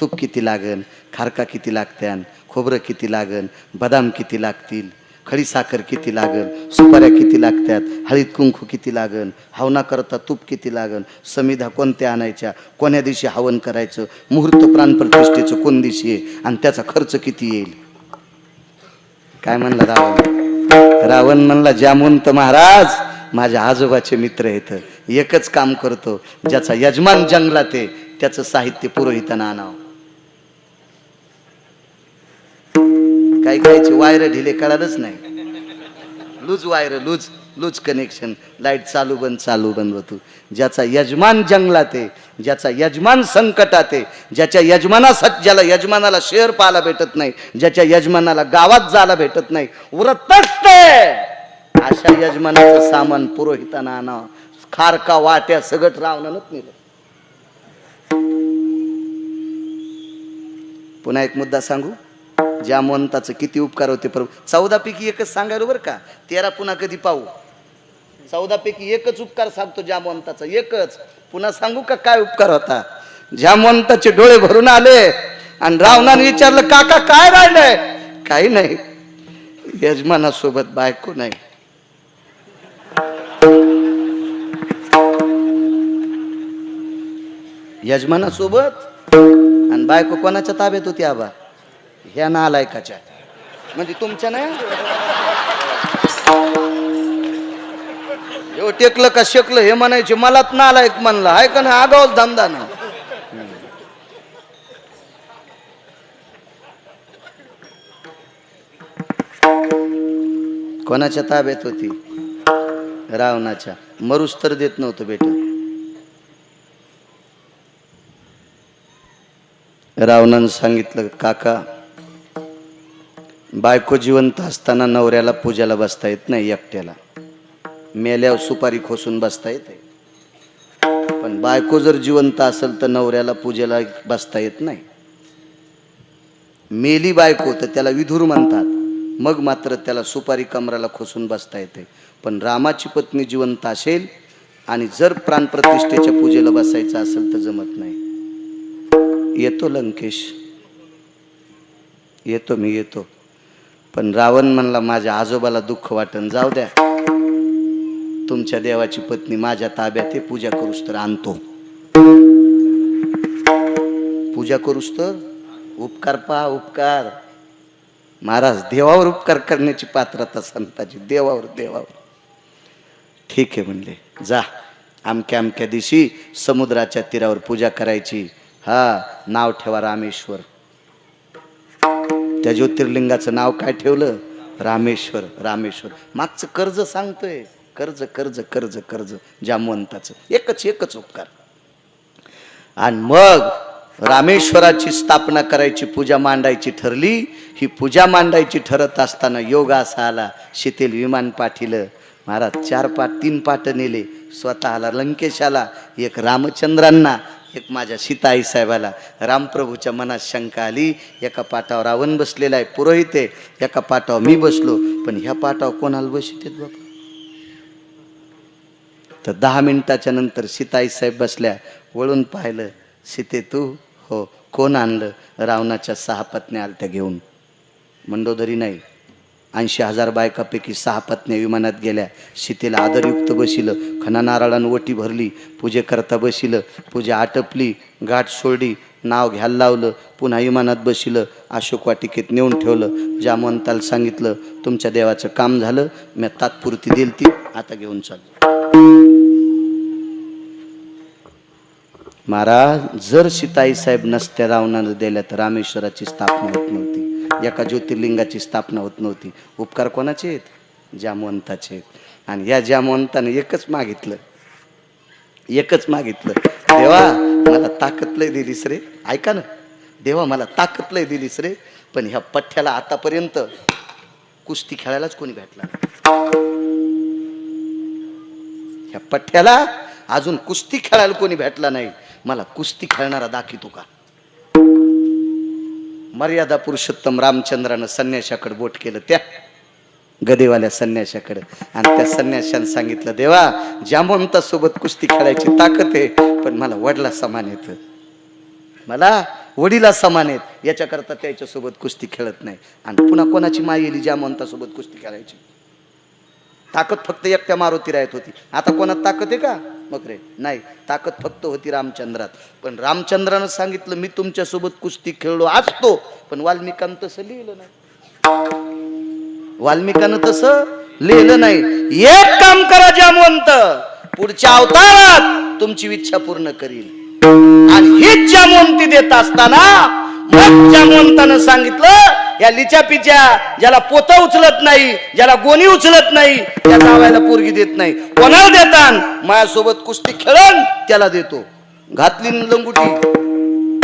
S1: तूप किती लागन, खारका किती लागत्यान, खोबरं किती लागन, बदाम किती लागतील, खडी साखर किती लागन, सुपाऱ्या किती लागतात, हळीद कुंकू किती लागन, हवना करता तूप किती लागन, समिधा कोणत्या आणायच्या, कोण्या दिवशी हवन करायचं, मुहूर्त प्राणप्रतिष्ठेचं कोण दिवशी आहे, आणि त्याचा खर्च किती येईल. काय म्हणला रावण म्हणला जामवंत महाराज माझ्या आजोबाचे मित्र आहेत, एकच काम करतो, ज्याचा यजमान जंगलात आहे त्याचं साहित्य पुरोहितांना आणावं. काही काहीचे वायर ढिले कळालंच नाही. Loose wire, loose connection, light चालू बंद होतो. ज्याचा यजमान जंगलात आहे, ज्याचा यजमान संकटात आहे, ज्याला यजमानाला शेअर पाहायला भेटत नाही, ज्याच्या यजमानाला गावात जायला भेटत नाही, व्रतस्थ अशा यजमानाचं सामान पुरोहितांना आणावं. खारका वाट्या सगळं रावणानच नेलं. पुन्हा एक मुद्दा सांगू, जामवंताचं किती उपकार होते प्रभू. 14 पैकी एकच सांगायला बरं का, 13 पुन्हा कधी पाहू. 14 पैकी एकच उपकार सांगतो जामवंताचा, एकच. पुन्हा सांगू का काय उपकार होता. जामवंताचे डोळे भरून आले आणि रावणाने विचारलं काका काय राहिलंय? काही नाही, यजमानासोबत बायको नाही. यजमानासोबत आणि बायको कोणाच्या ताब्यात होती आबा? ह्या नालायकाच्या, म्हणजे तुमच्या नाही. एवढं टेकलं का शेकलं हे म्हणायचे, मलाच नालायक म्हणला आहे का नाही? आगावच धंदा ना. कोणाच्या ताब्यात होती? रावणाच्या. मरूस तर देत नव्हतं बेटा. रावणानं सांगितलं काका बायको जिवंत असताना नवऱ्याला पूजाला बसता येत नाही एकट्याला, मेल्यावर सुपारी खोसून बसता येते, पण बायको जर जिवंत असेल तर नवऱ्याला पूजेला बसता येत नाही. मेली बायको तर त्याला विधूर म्हणतात, मग मात्र त्याला सुपारी कमराला खोसून बसता येते. पण रामाची पत्नी जिवंत असेल आणि जर प्राणप्रतिष्ठेच्या पूजेला बसायचं असेल तर जमत नाही. येतो लंकेश, येतो मी येतो. पण रावण म्हणला माझ्या आजोबाला दुःख वाटन, जाऊ द्या, तुमच्या देवाची पत्नी माझ्या ताब्यात आहे, पूजा करूस तर आणतो. पूजा करूस तर उपकार पहा, उपकार. महाराज देवावर उपकार करण्याची पात्रता संताची, देवावर. ठीक आहे म्हणले, जा अमक्या अमक्या दिवशी समुद्राच्या तीरावर पूजा करायची. हा, नाव ठेवा रामेश्वर. त्या ज्योतिर्लिंगाचं नाव काय ठेवलं? रामेश्वर. रामेश्वर. मागचं कर्ज सांगतोय, कर्ज कर्ज कर्ज कर्ज जामवंताचं. एकच उपकार. आणि मग रामेश्वराची स्थापना करायची, पूजा मांडायची ठरली. ही पूजा मांडायची ठरत असताना योग असा आला, शीतेल विमान पाठिलं. महाराज 3 पाट नेले. स्वतःला लंकेशाला, एक रामचंद्रांना, एक माझ्या सीताई साहेबाला. रामप्रभूच्या मनात शंका आली. एका पाटावर रावण बसलेला आहे, पुरोहित आहे. एका पाटावर मी बसलो, पण ह्या पाटावर कोणाला बसत बाबा? तर 10 मिनिटाच्या नंतर सीताई साहेब बसल्या. वळून पाहिलं, सीते तू? हो. कोण आणलं? रावणाच्या 6 पत्न्या आलत्या घेऊन. मंडोदरी नाही, 80,000 बायकापैकी 6 पत्न्या विमानात गेल्या. सीतेला आदरयुक्त बसिलं, खना नारळानं ओटी भरली, पूजे करता बसिलं. पूजा आटपली, गाठ सोडली, नाव घ्यायला लावलं. पुन्हा विमानात बसिलं, अशोक वाटिकेत नेऊन ठेवलं. जामवंताला सांगितलं, तुमच्या देवाचं काम झालं, मी तात्पुरती दिली ती, आता घेऊन चाललो. महाराज, जर सीताई साहेब नसत्या रावणानं दिल्या तर रामेश्वराची स्थापना होत नव्हती, एका ज्योतिर्लिंगाची स्थापना होत नव्हती. उपकार कोणाचे आहेत? जामवंताचे आहेत. आणि या जामवंताने एकच मागितलं, देवा मला ताकद लय दिलीस रे. ऐका ना, देवा मला ताकद लय दिलीस रे, पण ह्या पठ्ठ्याला आतापर्यंत कुस्ती खेळायलाच कोणी भेटला. ह्या पठ्ठ्याला अजून कुस्ती खेळायला कोणी भेटला नाही. मला कुस्ती खेळणारा दाखवतो का? मर्यादा पुरुषोत्तम रामचंद्रानं संन्याशाकडे बोट केलं, त्या गदेवाल्या संन्याशाकडे. आणि त्या संन्याशानं सांगितलं, देवा जामवंतासोबत कुस्ती खेळायची ताकद आहे, पण मला वडिला समान येत, मला वडीला समान आहेत, याच्याकरता त्याच्यासोबत कुस्ती खेळत नाही. आणि पुन्हा कोणाची माय येली जामवंतासोबत कुस्ती खेळायची? ताकद फक्त एकट्या मारुती राहत होती. आता कोणात ताकद आहे का? मग रे नाही, ताकद फक्त होती रामचंद्रात. पण रामचंद्रानं सांगितलं, मी तुमच्यासोबत कुस्ती खेळलो असतो, पण वाल्मिकानं तसं लिहिलं नाही. वाल्मिकानं तसं लिहिलं नाही. एक काम करा जामवंत, पुढच्या अवतारात तुमची इच्छा पूर्ण करील. आणि हीच जामवंती देत असताना मग जामवंतानं सांगितलं, या लिचापिच्या ज्याला पोतं उचलत नाही, ज्याला गोणी उचलत नाही, त्या जावायला पोरगी देत नाही. कोणाला देतान? माझ्यासोबत कुस्ती खेळून त्याला देतो. घातली लंगुटी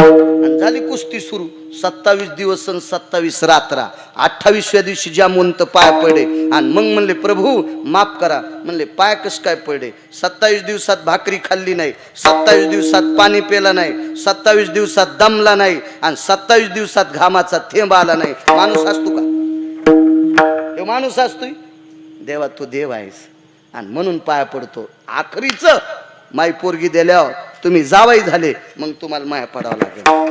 S1: आणि झाली कुस्ती सुरू. 27 दिवस आणि 27 रात्रा. 28व्या दिवशी जामवंत पाय पडे आणि मग म्हणले, प्रभू माफ करा. म्हणले, पाय कस काय पडे? 27 दिवसात भाकरी खाल्ली नाही, 27 दिवसात पाणी पेला नाही, 27 दिवसात दमला नाही, आणि 27 दिवसात घामाचा थेंब आला नाही. माणूस असतो का? हे माणूस असतोय? देवा तू देव आहेस, आणि म्हणून पाय पडतो. आखरीच माई पोरगी दिल्यावर तुम्ही जावाई झाले, मग तुम्हाला माया पडावं लागेल.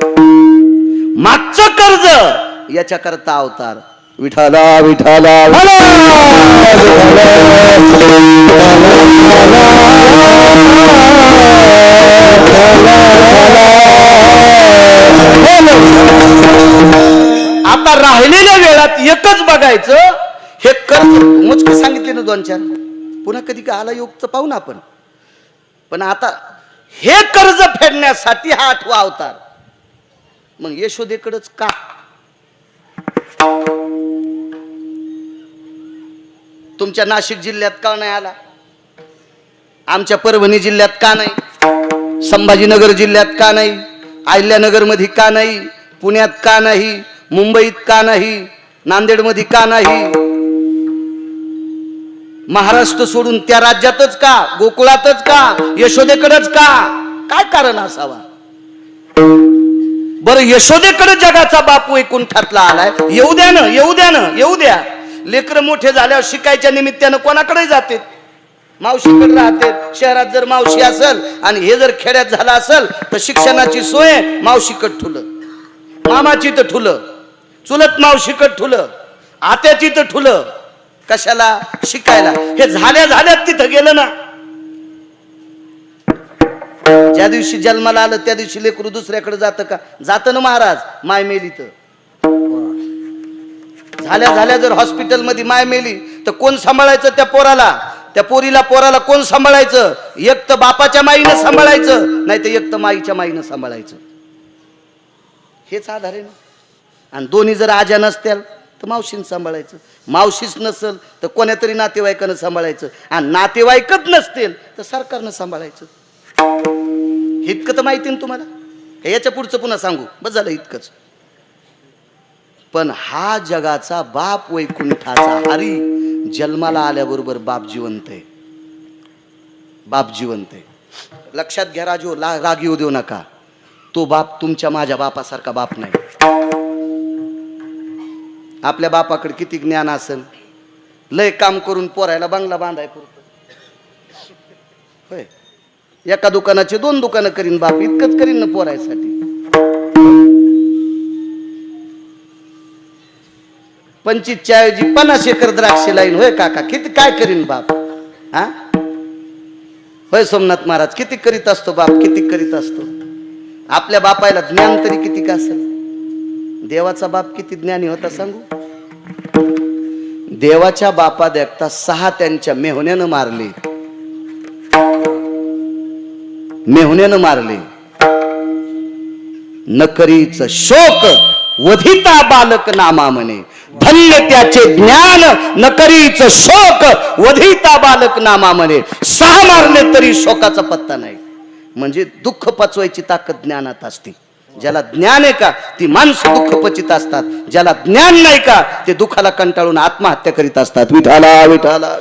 S1: मागचं कर्ज याच्याकरता अवतार. विठाला विठाला आता राहिलेल्या वेळात एकच बघायचं, हे कर्ज मुचके सांगितले ना 2-4, पुन्हा कधी का आला योग तर पाहू ना आपण. पण आता हे कर्ज फेडण्यासाठी हा 8वा अवतार. मग यशोदेकडेच का? तुमच्या नाशिक जिल्ह्यात का नाही आला? आमच्या परभणी जिल्ह्यात का नाही? संभाजीनगर जिल्ह्यात का नाही? अहिल्यानगर मध्ये का नाही? पुण्यात का नाही? मुंबईत का नाही? नांदेड मध्ये का नाही? महाराष्ट्र सोडून त्या राज्यातच का? गोकुळातच का? यशोदेकडेच का? काय कारण असावा? बरं, यशोदेकडे जगाचा बापू एकूण ठातला आलाय. येऊ द्या ना, येऊ द्या ना, येऊ द्या. लेकरं मोठे झाल्यावर शिकायच्या निमित्तानं कोणाकडे जाते? मावशीकडे राहते. शहरात जर मावशी असेल आणि हे जर खेड्यात झालं असेल तर शिक्षणाची सोय मावशीकडे ठुलं, मामाची तर ठुलं, चुलत मावशीकडे ठुलं, आत्याची तर ठुलं. कशाला? शिकायला. हे झाल्यात तिथं गेलं ना. ज्या दिवशी जन्माला आलं त्या दिवशी लेकरू दुसऱ्याकडे जातं का? जातं ना महाराज. माय मेली तर झाल्या जर हॉस्पिटल मध्ये माय मेली तर कोण सांभाळायचं त्या पोराला? त्या पोराला कोण सांभाळायचं? एक तर बापाच्या माईनं सांभाळायचं, नाही तर एक तर माईच्या माईनं सांभाळायचं. हेच आधार आहे ना. आणि दोन्ही जर आज्या नसत्याल तर मावशीनं सांभाळायचं, मावशीच नसेल तर कोण्यातरी नातेवाईकानं सांभाळायचं, आणि नातेवाईकच नसतील तर सरकारनं सांभाळायचं. इतकं तर माहिती ना तुम्हाला. याच्या पुढचं पुन्हा सांगू, बस झालं इतकंच. पण हा जगाचा बाप वैकुंठाचा हरी जन्माला आल्याबरोबर बाप जिवंत आहे. बाप जिवंत आहे. लक्षात घ्या राजो, राग येऊ देऊ नका. तो बाप तुमच्या माझ्या बापासारखा बाप नाही. आपल्या बापाकडे किती ज्ञान असेल, लय काम करून पोरायला बंगला बांधाय पुरतो होय. एका दुकानाचे 2 दुकानं करीन बाप, इतकंच करीन ना पोरायसाठी. 25च्या ऐवजी 50 एकर द्राक्ष लाईन होय काका, किती काय करीन बाप? हा होय सोमनाथ महाराज, किती करीत असतो बाप, किती करीत असतो. आपल्या बापायला ज्ञान तरी किती का असेल. देवाचा बाप किती ज्ञानी होता सांगू. देवाच्या बापा देखता 6 त्यांच्या मेहुण्यानं मारले. मेहुण्यानं मारले. नकरीच शोक वधिता बालक नामा म्हणे, धन्य त्याचे ज्ञान नकरीच शोक वधिता बालक नामा म्हणे. 6 मारले तरी शोकाचा पत्ता नाही. म्हणजे दुःख पचवायची ताकद ज्ञानात असते. ज्याला ज्ञान आहे का ती माणसं दुःख पचित असतात, ज्याला ज्ञान नाही का ते दुःखाला कंटाळून आत्महत्या करीत असतात. विठाला विठाला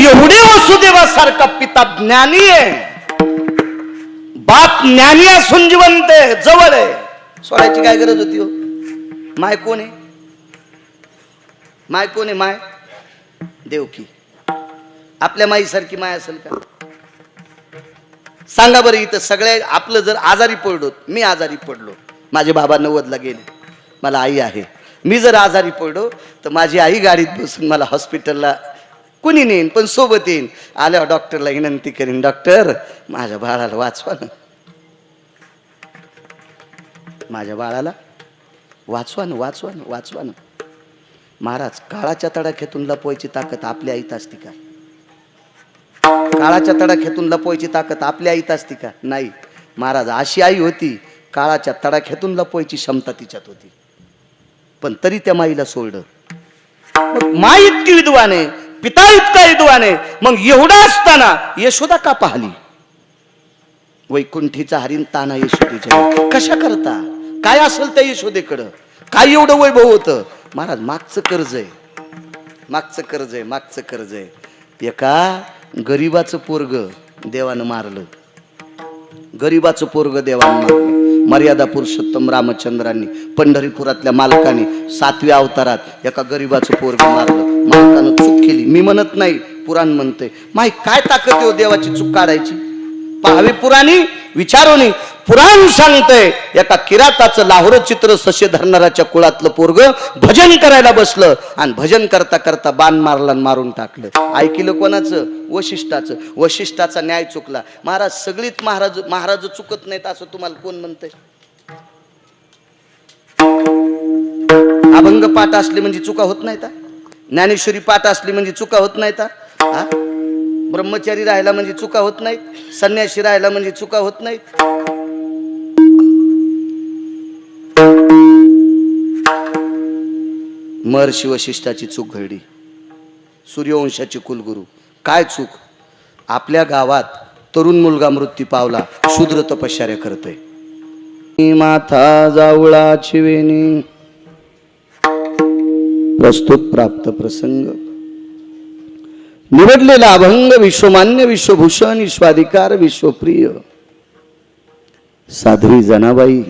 S1: एवढे वसुदेवासारखा पिता ज्ञानी आहे, बाप ज्ञानी असून जिवंत आहे, जवळ आहे. सोडायची काय गरज होती हो? माय कोण आहे? माय कोण आहे? माय देवकी. आपल्या माईसारखी माय असेल का? सांगा बरं. इथं सगळ्या आपलं जर आजारी पडलो, मी आजारी पडलो, माझे बाबा 90ला गेले, मला आई आहे, मी जर आजारी पडलो तर माझी आई गाडीत बसून मला हॉस्पिटलला कुणी नेईन, पण सोबत येईन. आल्यावर डॉक्टरला विनंती करीन, डॉक्टर माझ्या बाळाला वाचवा ना, माझ्या बाळाला वाचवा ना, वाचवा ना, वाचवा ना. महाराज, काळाच्या तडाख्यातून लपवायची ताकद आपल्या आईत असती का? काळाच्या तडाख्यातून लपवायची ताकद आपल्या आईत असती का? नाही. महाराज, अशी आई होती, काळाच्या तडाख्यातून लपवायची क्षमता तिच्यात होती, पण तरी त्या माईला सोडलं. मग माई इतकी विद्वान आहे, पिता इतका विद्वान आहे, मग एवढा असताना यशोदा का पाहली? वैकुंठीचा हरिण ताना यशोदेच्या कशा करता? काय असेल त्या यशोदेकडं? काय एवढं वैभव होतं? महाराज, मागचं कर्ज आहे, मागचं कर्ज आहे, मागचं कर्ज आहे. एका गरीबाचं पोरग देवानं मारलं, गरीबाचं पोरग देवानं मारलं. मर्यादा पुरुषोत्तम रामचंद्रांनी, पंढरीपुरातल्या मालकाने 7व्या अवतारात एका गरीबाचं पोरग मारलं. मालकानं चूक केली, मी म्हणत नाही, पुराण म्हणते. माही काय ताकद आहे देवाची चूक काढायची? पाहावी पुराणी, विचारोनी. पुराण सांगतंय, एका किराताचं लाहोर चित्र सशे धरणाराच्या कुळातलं पोरग भजन करायला बसलं, आणि भजन करता करता बाण मारला, मारून टाकलं. ऐकलं कोणाचं? वशिष्ठाचं. वशिष्ठाचा न्याय चुकला. महाराज, सगळीच महाराज चुकत नाहीत असं तुम्हाला कोण म्हणतंय? अभंग पाठ असले म्हणजे चुका होत नाहीत? ज्ञानेश्वरी पाठ असली म्हणजे चुका होत नाहीत? ब्रह्मचारी राहिला म्हणजे चुका होत नाहीत? संन्यासी राहिला म्हणजे चुका होत नाहीत? महर्षी वशिष्ठाची चूक घडली. सूर्यवंशाचे कुलगुरू. काय चूक? आपल्या गावात तरुण मुलगा मृत्यू पावला, शूद्र तपश्चर्या करतोय. माथा जावळाची वेणी. प्रस्तुत प्राप्त प्रसंग. निवडलेला अभंग विश्वमान्य, विश्वभूषण, विश्वाधिकार, विश्वप्रिय साध्वी जनाबाई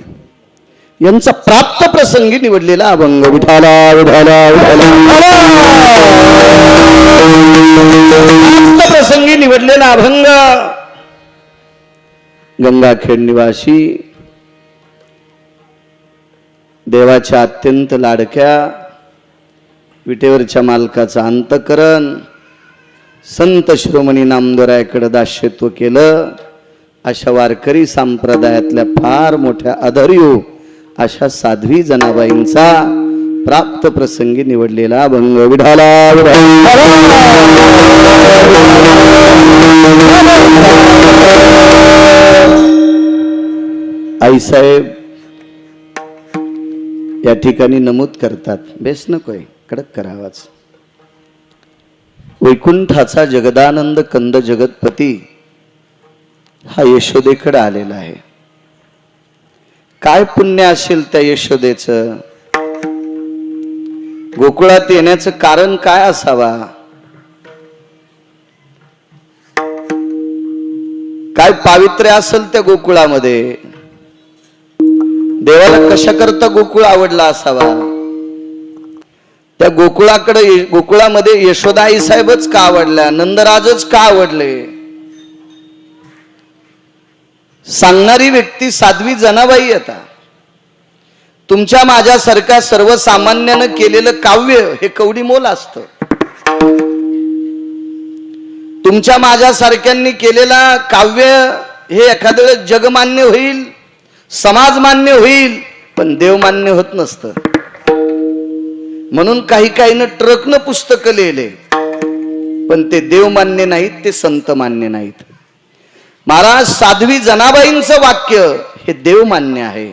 S1: यांचा प्राप्त प्रसंगी निवडलेला अभंग. विठाला विठाला विठाला. प्राप्त प्रसंगी निवडलेला अभंग. गंगाखेड निवासी देवाच्या अत्यंत लाडक्या विटेवरच्या मालकाचा अंतकरण संत शिरोमणी नामदेवरायाकडे दास्यत्व केलं. अशा वारकरी संप्रदायातल्या फार मोठ्या अधर्यो अशा साध्वी जनाबाईंचा प्राप्त प्रसंगी निवडलेला अभंग विठाला आईसाहेब या ठिकाणी नमूद करतात, बेस नकोय, कडक करावाच. वैकुंठाचा जगदानंद कंद जगतपती हा यशोदेकडे आलेला आहे. काय पुण्य असेल त्या यशोदेचं? गोकुळात येण्याचं कारण काय असावा? काय पावित्र्य असेल त्या गोकुळामध्ये? देवाला कशा करता गोकुळ आवडला असावा? त्या गोकुळामध्ये यशोदा आई साहेबच का आवडल्या? नंदराजच का आवडले? सांगणारी व्यक्ती साध्वी जनाबाई. आता तुमच्या माझ्यासारख्या सर्वसामान्यानं केलेलं काव्य हे कवडी मोल असतं. तुमच्या माझ्यासारख्यांनी केलेला काव्य हे एखाद्या जगमान्य होईल, समाज मान्य होईल, पण देव मान्य होत नसतं. म्हणून काही ट्रकनं पुस्तकं लिहिले, पण ते देव मान्य नाहीत, ते संत मान्य नाहीत. महाराज साध्वी जनाबाईंचं वाक्य हे देव मान्य आहे.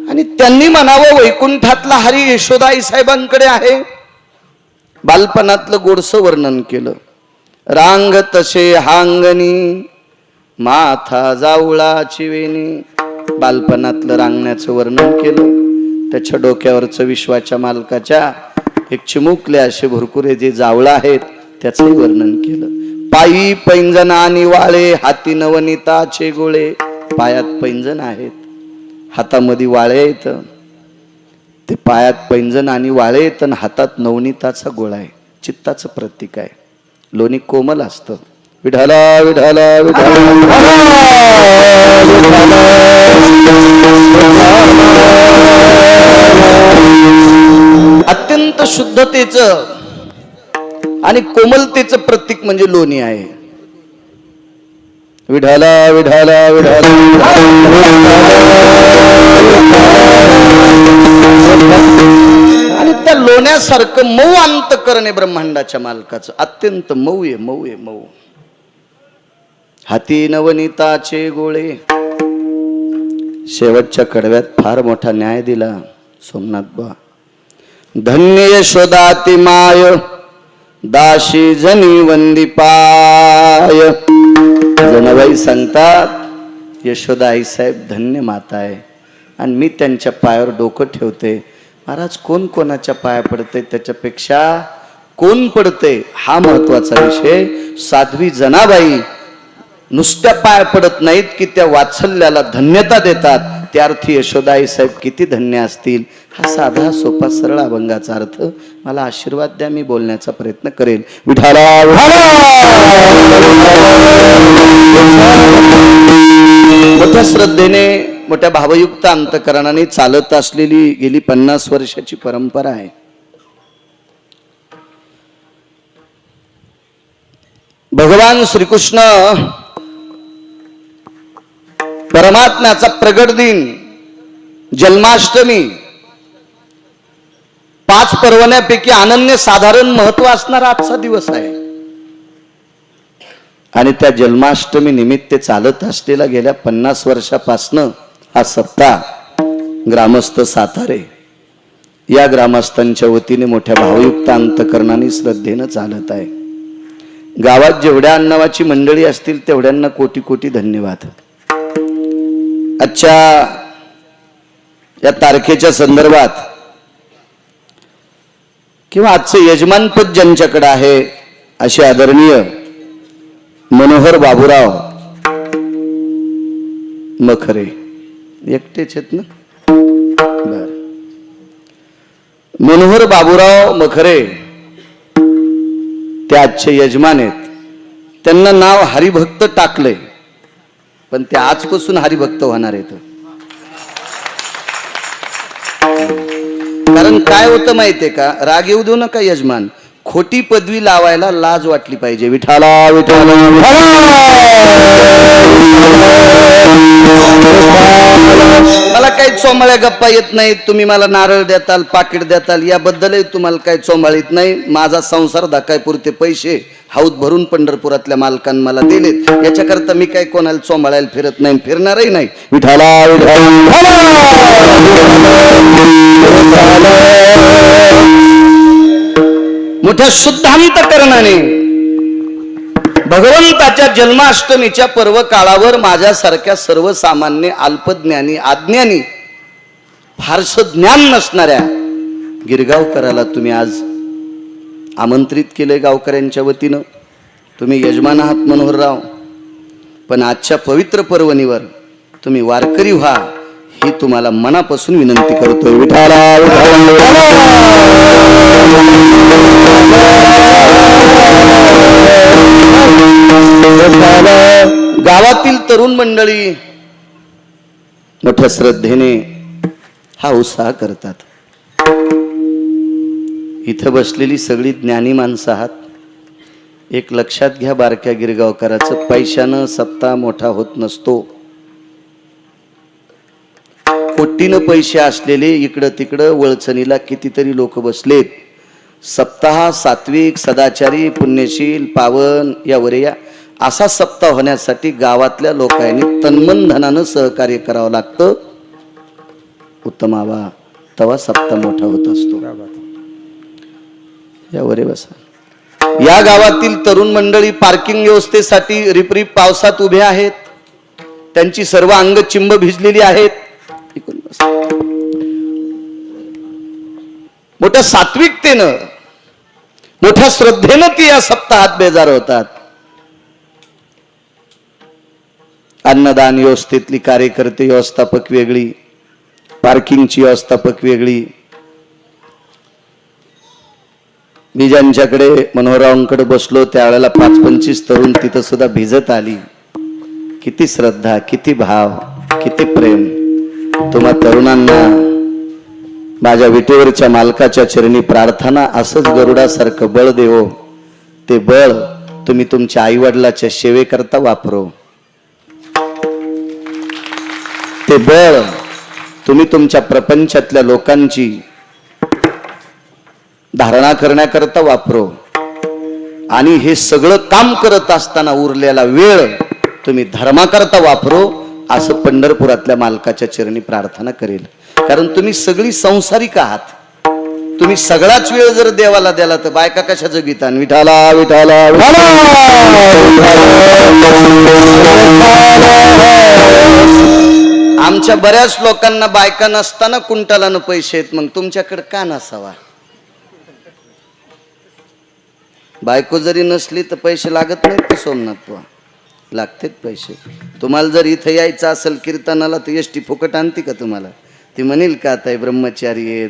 S1: आणि त्यांनी म्हणावं वैकुंठातला हरी यशोदाई साहेबांकडे आहे. बालपणातलं गोडसं वर्णन केलं. रांग तसे हांगणी माथा जावळाची वेणी. बालपणातलं रांगण्याचं वर्णन केलं. त्याच्या डोक्यावरचं विश्वाच्या मालकाच्या एक चिमुकले असे भरकुरे जे जावळा आहेत त्याचंही वर्णन केलं. पायी पैंजण आणि वाळे, हाती नवनीताचे गोळे. पायात पैंजण आहेत, हातामध्ये वाळे आहेत. ते पायात पैंजण आणि वाळे आहेत आणि हातात नवनीताचा गोळा आहे. चित्ताचं प्रतीक आहे. लोणी कोमल असतं. विठाला विठाला अत्यंत शुद्धतेचं आणि कोमलतेचं प्रतीक म्हणजे लोणी आहे. विठाला विठाला विठाला. आणि त्या लोण्यासारखं मऊ अंतकरण आहे ब्रह्मांडाच्या मालकाचं. अत्यंत मऊ आहे, मऊ आहे, मऊ. हाती नवनीताचे गोळे. शेवटच्या कडव्यात फार मोठा न्याय दिला सोमनाथ बा. धन्य यशोदाती माय, दाशी जनी वंदी पाय. जनाबाई सांगतात यशोदा आई साहेब धन्य माता आहे आणि मी त्यांच्या पायावर डोकं ठेवते. महाराज कोण कोणाच्या पाया पडते त्याच्यापेक्षा कोण पडते हा महत्वाचा विषय. साध्वी जनाबाई नुसत्या पाया पडत नाहीत की त्या वात्सल्याला धन्यता देतात. त्या अर्थी यशोदाई साहेब किती धन्य असतील. हा साधा सोपा सरळ अभंगाचा अर्थ मला आशीर्वाद द्या, मी बोलण्याचा प्रयत्न करेल. विठाला मोठ्या श्रद्धेने मोठ्या भावयुक्त अंतकरणाने चालत असलेली गेली 50 वर्षाची परंपरा आहे. भगवान श्रीकृष्ण परमात्म्याचा प्रगट दिन जन्माष्टमी 5 पर्वण्यापैकी अनन्य साधारण महत्व असणारा आजचा दिवस आहे. आणि त्या जन्माष्टमी निमित्त चालत असलेला गेल्या 50 वर्षापासनं हा सप्ताह ग्रामस्थ सातारे या ग्रामस्थांच्या वतीने मोठ्या भावयुक्त अंतकरणाने श्रद्धेनं चालत आहे. गावात जेवढ्या अन्नवाची मंडळी असतील तेवढ्यांना कोटी कोटी धन्यवाद. आजच्या या तारखेच्या संदर्भात किंवा आजचं यजमानपद ज्यांच्याकडे आहे असे आदरणीय मनोहर बाबूराव मखरे एकटेच आहेत ना? बर. मनोहर बाबूराव मखरे ते आजचे यजमान आहेत. त्यांना नाव हरिभक्त टाकले, पण ते आजपासून हरिभक्त होणार आहेत. कारण काय होतं माहितीये का? राग येऊ देऊ नका यजमान. खोटी पदवी लावायला लाज वाटली पाहिजे. विठाला विठाला मला काही चोमळ्या गप्पा येत नाहीत. तुम्ही मला नारळ देताल, पाकिट देताल, याबद्दलही तुम्हाला काही चोमळीत नाही. माझा संसार दाखायपुरते पैसे हौद भरून पंढरपुरातल्या मालकांनी मला दिलेत. याच्याकरता मी काही कोणाला चोमळायला फिरत नाही, फिरणारही नाही. विठाला मोठ्या शुद्धांतकरणाने भगवंताच्या जन्माष्टमीच्या पर्व काळावर माझ्यासारख्या सर्वसामान्य अल्पज्ञानी अज्ञानी फारसं ज्ञान नसणाऱ्या गिरगावकराला तुम्ही आज आमंत्रित केले. गावकऱ्यांच्या वतीनं तुम्ही यजमान आहात मनोहरराव, पण आजच्या पवित्र पर्वणीवर तुम्ही वारकरी व्हा ही तुम्हाला मनापासून विनंती करतोय. विठाला गावातील तरुण मंडळी मोठ्या श्रद्धेने हा उत्साह करतात. इथं बसलेली सगळी ज्ञानी माणसं आहात. एक लक्षात घ्या बारक्या गिरगावकराचं, पैशानं सप्ताह मोठा होत नसतो. कोटीनं पैसे असलेले इकडं तिकडं वळचणीला कितीतरी लोक बसलेत. सप्ताह सात्विक, सदाचारी, पुण्यशील, पावन यावर या असा सप्ताह होण्यासाठी गावातल्या लोकांनी तन्मन धनानं सहकार्य करावं लागतं. उत्तमावा तवा सप्ताह मोठा होत असतो. यावर बसा. या गावातील तरुण मंडळी पार्किंग व्यवस्थेसाठी रिपरिप पावसात उभे आहेत. त्यांची सर्व अंग चिंब भिजलेली आहेत. मोठ्या सात्विकतेनं मोठ्या श्रद्धेनं ती या सप्ताहात बेजार होतात. अन्नदान व्यवस्थेतली कार्यकर्ते व्यवस्थापक वेगळी, पार्किंगची व्यवस्थापक वेगळी. मी ज्यांच्याकडे मनोहररावांकडे बसलो त्यावेळेला 5-25 तरुण तिथं सुद्धा भिजत आली. किती श्रद्धा, किती भाव, किती प्रेम. तुम्हा तरुणांना माझ्या विटेवरच्या मालकाच्या चरणी प्रार्थना, असंच गरुडासारखं बळ देवो. ते बळ तुम्ही तुमच्या आईवडिलाच्या सेवेकरता वापरो. ते बळ तुम्ही तुमच्या प्रपंचातल्या लोकांची धारणा करण्याकरता वापरो. आणि हे सगळं काम करत असताना उरलेला वेळ तुम्ही धर्माकरता वापरो, असं पंढरपुरातल्या मालकाच्या चरणी प्रार्थना करेल. कारण तुम्ही सगळी संसारिक आहात. तुम्ही सगळाच वेळ जर देवाला द्याला तर बायका कशा जगीत. विठाला विठाला आमच्या बऱ्याच लोकांना बायका नसताना कुंटालानं पैसे आहेत. मग तुमच्याकडे का नसावा? बायको जरी नसली तर पैसे लागत नाहीत का सोमनाथ? लागतेत पैसे. तुम्हाला जर इथं यायचं असेल कीर्तनाला तर एसटी फुकट आणते का तुम्हाला? ती म्हणेल का आता ब्रह्मचारी आहेत,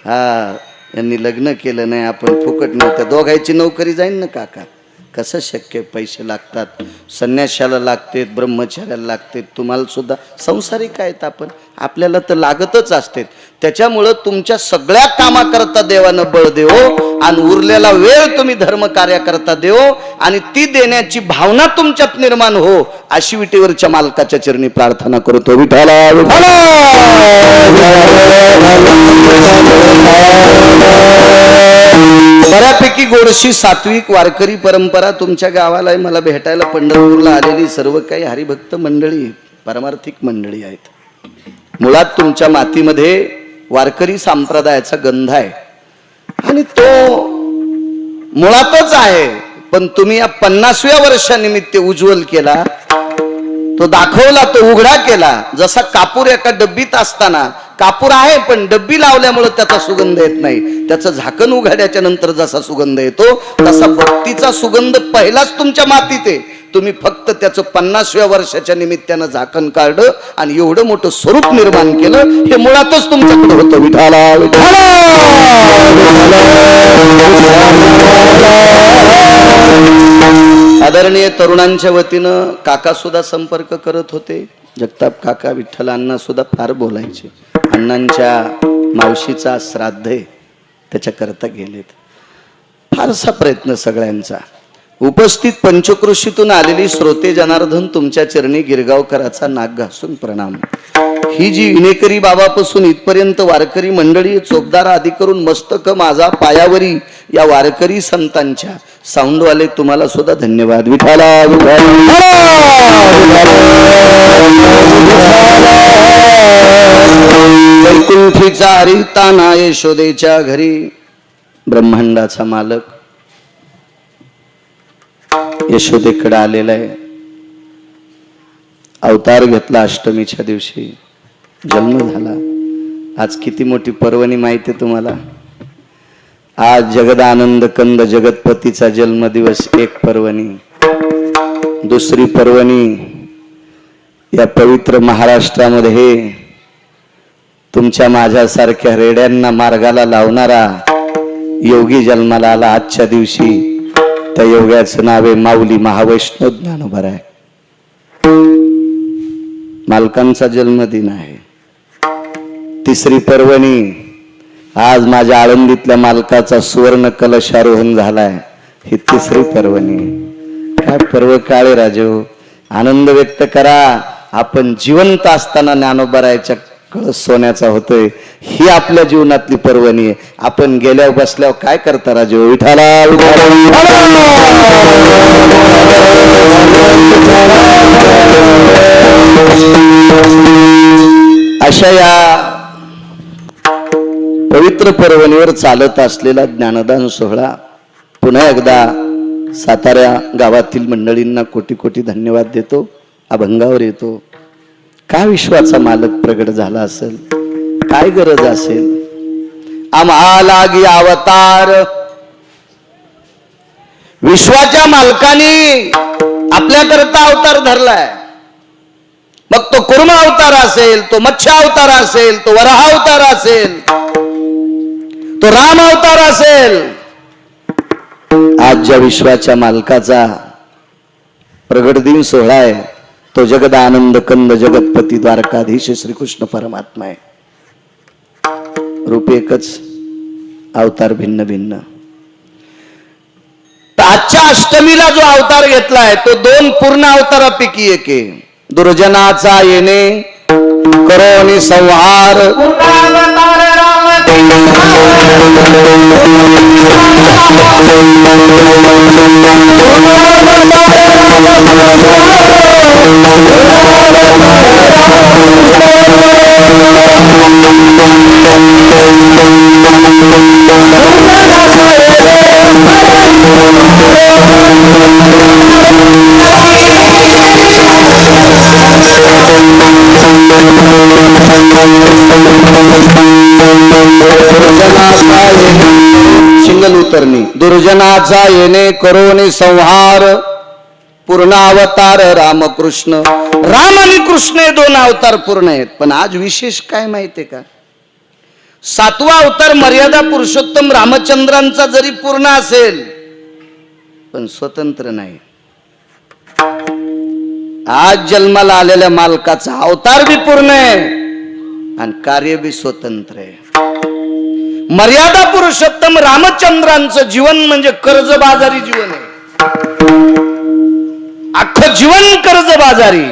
S1: हा यांनी लग्न केलं नाही, आपण फुकट नव्हतं. दोघांची नोकरी जाईन ना काका. कसं शक्य? पैसे लागतात. संन्याशाला लागतेत, ब्रह्मचार्याला लागतेत. तुम्हाला सुद्धा संसारिक आहेत आपण, आपल्याला तर लागतच असते. त्याच्यामुळं तुमच्या सगळ्या कामाकरता देवानं बळ देवो आणि उरलेला वेळ तुम्ही धर्म कार्याकरता देवो आणि ती देण्याची भावना तुमच्यात निर्माण हो, अशी विटेवरच्या मालकाच्या चरणी प्रार्थना करतो. विठाला विठाला. बऱ्यापैकी गोडशी सात्विक वारकरी परंपरा तुमच्या गावाला आहे. मला भेटायला पंढरपूरला आलेली सर्व काही हरिभक्त मंडळी, पारमार्थिक मंडळी आहेत. मुळात तुमच्या मातीमध्ये वारकरी संप्रदायाचा गंध आहे आणि तो मुळातच आहे. पण तुम्ही या 50व्या वर्षानिमित्त उज्ज्वल केला, तो दाखवला, तो उघडा केला. जसा कापूर एका डब्बीत असताना कापूर आहे पण डब्बी लावल्यामुळे त्याचा सुगंध येत नाही, त्याचं झाकण उघड्याच्या नंतर जसा सुगंध येतो तसा भक्तीचा सुगंध पहिलाच तुमच्या मातीत आहे. तुम्ही फक्त त्याचं 50व्या वर्षाच्या निमित्तानं झाकण काढलं आणि एवढं मोठं स्वरूप निर्माण केलं. हे मुळातच तुमच्याकडे होतं. विठाला विठाला. आदरणीय तरुणांच्या वतीनं काका सुद्धा संपर्क करत होते. जगताप काका विठ्ठल अण्णा सुद्धा फार बोलायचे. अण्णांच्या मावशीचा श्राद्ध आहे त्याच्याकरता गेलेत. फारसा प्रयत्न सगळ्यांचा. उपस्थित पंचकृषीतून आलेली श्रोते जनार्दन तुमच्या चरणी गिरगावकराचा नाक घासून प्रणाम. ही जी विनेकरी बाबापासून इथपर्यंत वारकरी मंडळी चोपदार आदी करून मस्तक माझा पायावरी या वारकरी संतांच्या साऊंडवाले तुम्हाला सुद्धा धन्यवाद. विठाला वैकुंठीचा हरिताना यशोदेच्या घरी ब्रह्मांडाचा मालक यशोदेकडे आलेला आहे. अवतार घेतला अष्टमीच्या दिवशी, जन्म झाला. आज किती मोठी पर्वणी माहिती आहे तुम्हाला. आज जगदानंद कंद जगतपतीचा जन्मदिवस. एक पर्वणी. दुसरी पर्वणी या पवित्र महाराष्ट्रामध्ये हे तुमच्या माझ्यासारख्या रेड्यांना मार्गाला लावणारा योगी जन्माला आला आजच्या दिवशी. त्या योग्याचं नाव आहे माऊली महावैष्णव ज्ञानोबा. मालकांचा जन्मदिन आहे. तिसरी पर्वणी आज माझ्या आळंदीतल्या मालकाचा सुवर्ण कलशारोहण झालाय. ही तिसरी पर्वणी. काय पर्व काळे राजो, आनंद व्यक्त करा. आपण जिवंत असताना ज्ञानोबारायच्या कळस सोन्याचा होतोय. ही आपल्या जीवनातली पर्वणी आहे. आपण गेल्यावर बसल्यावर काय करता राजो. विठाला अशा या पवित्र पर्वणीवर चालत असलेला ज्ञानदान सोहळा पुन्हा एकदा सातारा गावातील मंडळींना कोटी कोटी धन्यवाद देतो. अभंगावर येतो. काय विश्वाचा मालक प्रगट झाला असेल, काय गरज असेल. आम्हाला अवतार विश्वाच्या मालकाने आपल्याकरता अवतार धरलाय. मग तो कुर्म अवतार असेल, तो मत्स्य अवतार असेल, तो वराह अवतार असेल, तो राम अवतार असेल. आज ज्या विश्वाच्या मालकाचा प्रगट दिन सोहळा आहे तो जगदानंद कंद जगतपती द्वारकाधीश श्रीकृष्ण परमात्मा आहे. रूप एकच, अवतार भिन्न भिन्न. आजच्या अष्टमीला जो अवतार घेतलाय तो 2 पूर्ण अवतारापैकी एक आहे. दुर्जनाचा येणे करोनी संहार. शिंगल उतरणी. दुर्जनाचा येणे करोनी संहार. पूर्णावतार रामकृष्ण. राम आणि कृष्ण हे 2 अवतार पूर्ण आहेत. पण आज विशेष काय माहितीये का. 7वा अवतार मर्यादा पुरुषोत्तम रामचंद्रांचा जरी पूर्ण असेल पण स्वतंत्र नाही. आज जन्माला आलेल्या मालकाचा अवतार बी पूर्ण आहे आणि कार्य बी स्वतंत्र आहे. मर्यादा पुरुषोत्तम रामचंद्रांचं जीवन म्हणजे कर्जबाजारी जीवन आहे. अख्खं जीवन कर्जबाजारी.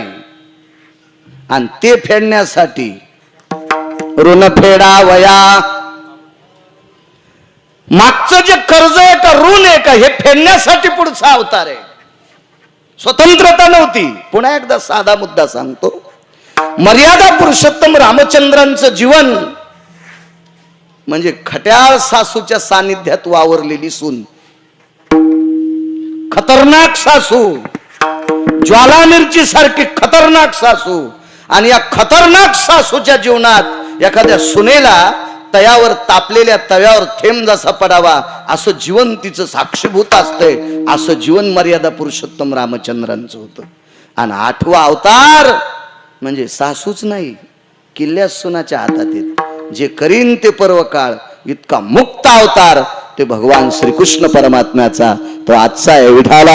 S1: आणि ते फेडण्यासाठी ऋण फेडावया. मागचं जे कर्ज आहे का ऋण आहे का हे फेडण्यासाठी पुढचा अवतार आहे. स्वतंत्रता नव्हती. पुन्हा एकदा साधा मुद्दा सांगतो. मर्यादा पुरुषोत्तम रामचंद्रांचं जीवन म्हणजे खट्याळ सासूच्या सानिध्यात वावरलेली सून. खतरनाक सासू, ज्वाला मिरची सारखी खतरनाक सासू. आणि या खतरनाक सासूच्या जीवनात एखाद्या सुनेला तयावर तापलेल्या तव्यावर थेंब जसा पडावा असं जीवन तिचं साक्षीभूत असतंय. असं जीवन मर्यादा पुरुषोत्तम रामचंद्रांचं होतं. आणि 8वा अवतार म्हणजे सासूच नाही, किल्ल्या सुनाच्या हातात येत. जे करीन ते पर्व काळ. इतका मुक्त अवतार ते भगवान श्रीकृष्ण परमात्म्याचा तो आजचा आहे. विठाला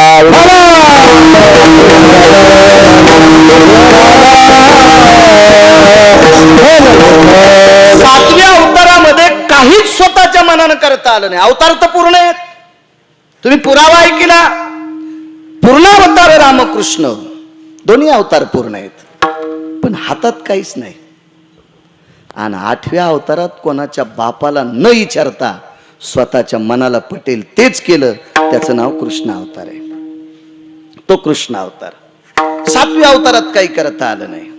S1: 7व्या अवतारामध्ये काहीच स्वतःच्या मनानं करता आलं नाही. अवतार तर पूर्ण आहेत तुम्ही पुरावा ऐकला, पूर्णावतार रामकृष्ण, दोन्ही अवतार पूर्ण आहेत, पण हातात काहीच नाही. आणि 8व्या अवतारात कोणाच्या बापाला न विचारता स्वतःच्या मनाला पटेल तेच केलं, त्याचं नाव कृष्ण अवतार आहे. तो कृष्ण अवतार. 7व्या अवतारात काही करता आलं नाही.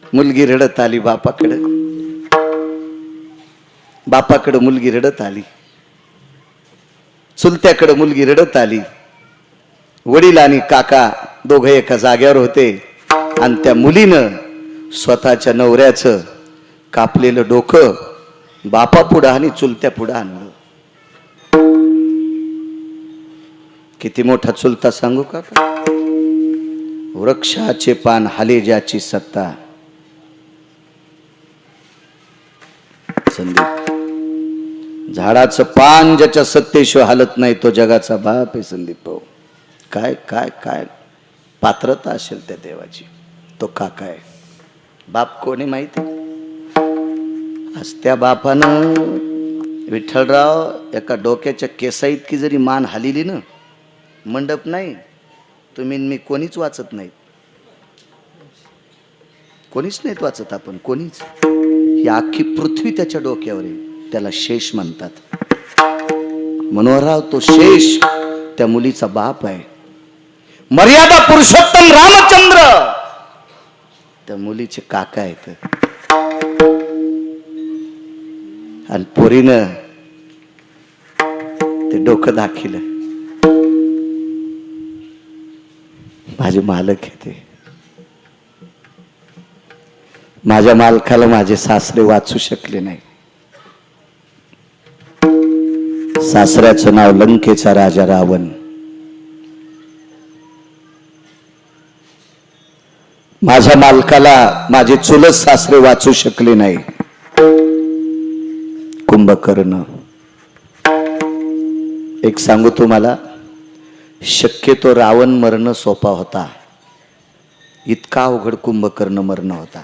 S1: मुलगी रडत आली बापाकडे मुलगी रडत आली, चुलत्याकडे मुलगी रडत आली. वडील आणि काका दोघे एका जाग्यावर होते आणि त्या मुलीनं स्वतःच्या नवऱ्याचं कापलेलं डोकं बापा पुढं आणि चुलत्या पुढं आणलं. किती मोठा चुलता सांगू का? वृक्षाचे पान हाले ज्याची सत्ता. संदीप, झाडाचं पान ज्याच्या सत्तेशिवाय हालत नाही तो जगाचा बाप आहे. संदीप भाऊ, काय काय काय पात्रता असेल त्या देवाची. तो काका आहे. बाप कोणी माहिती? आज त्या बापानं विठ्ठलराव एका डोक्याच्या केसा इतकी जरी मान हालिली ना, मंडप नाही, तुम्ही मी कोणीच वाचत नाहीत, कोणीच नाहीत वाचत आपण, कोणीच. ही अख्खी पृथ्वी त्याच्या डोक्यावर आहे. त्याला शेष म्हणतात. मनोहरराव तो शेष त्या मुलीचा बाप आहे. मर्यादा पुरुषोत्तम रामचंद्र त्या मुलीचे काका आहेत. आणि पोरीनं ते डोकं दाखिलं. माझे मालक आहे ते. माझ्या मालकाला माझे सासरे वाचू शकले नाही. सासऱ्याचं नाव लंकेचा राजा रावण. माझ्या मालकाला माझे चुलत सासरे वाचू शकले नाही. कुंभकर्ण. एक सांगू तुम्हाला, शक्यतो रावण मरण सोपा होता, इतका अवघड कुंभकर्ण मरण होता.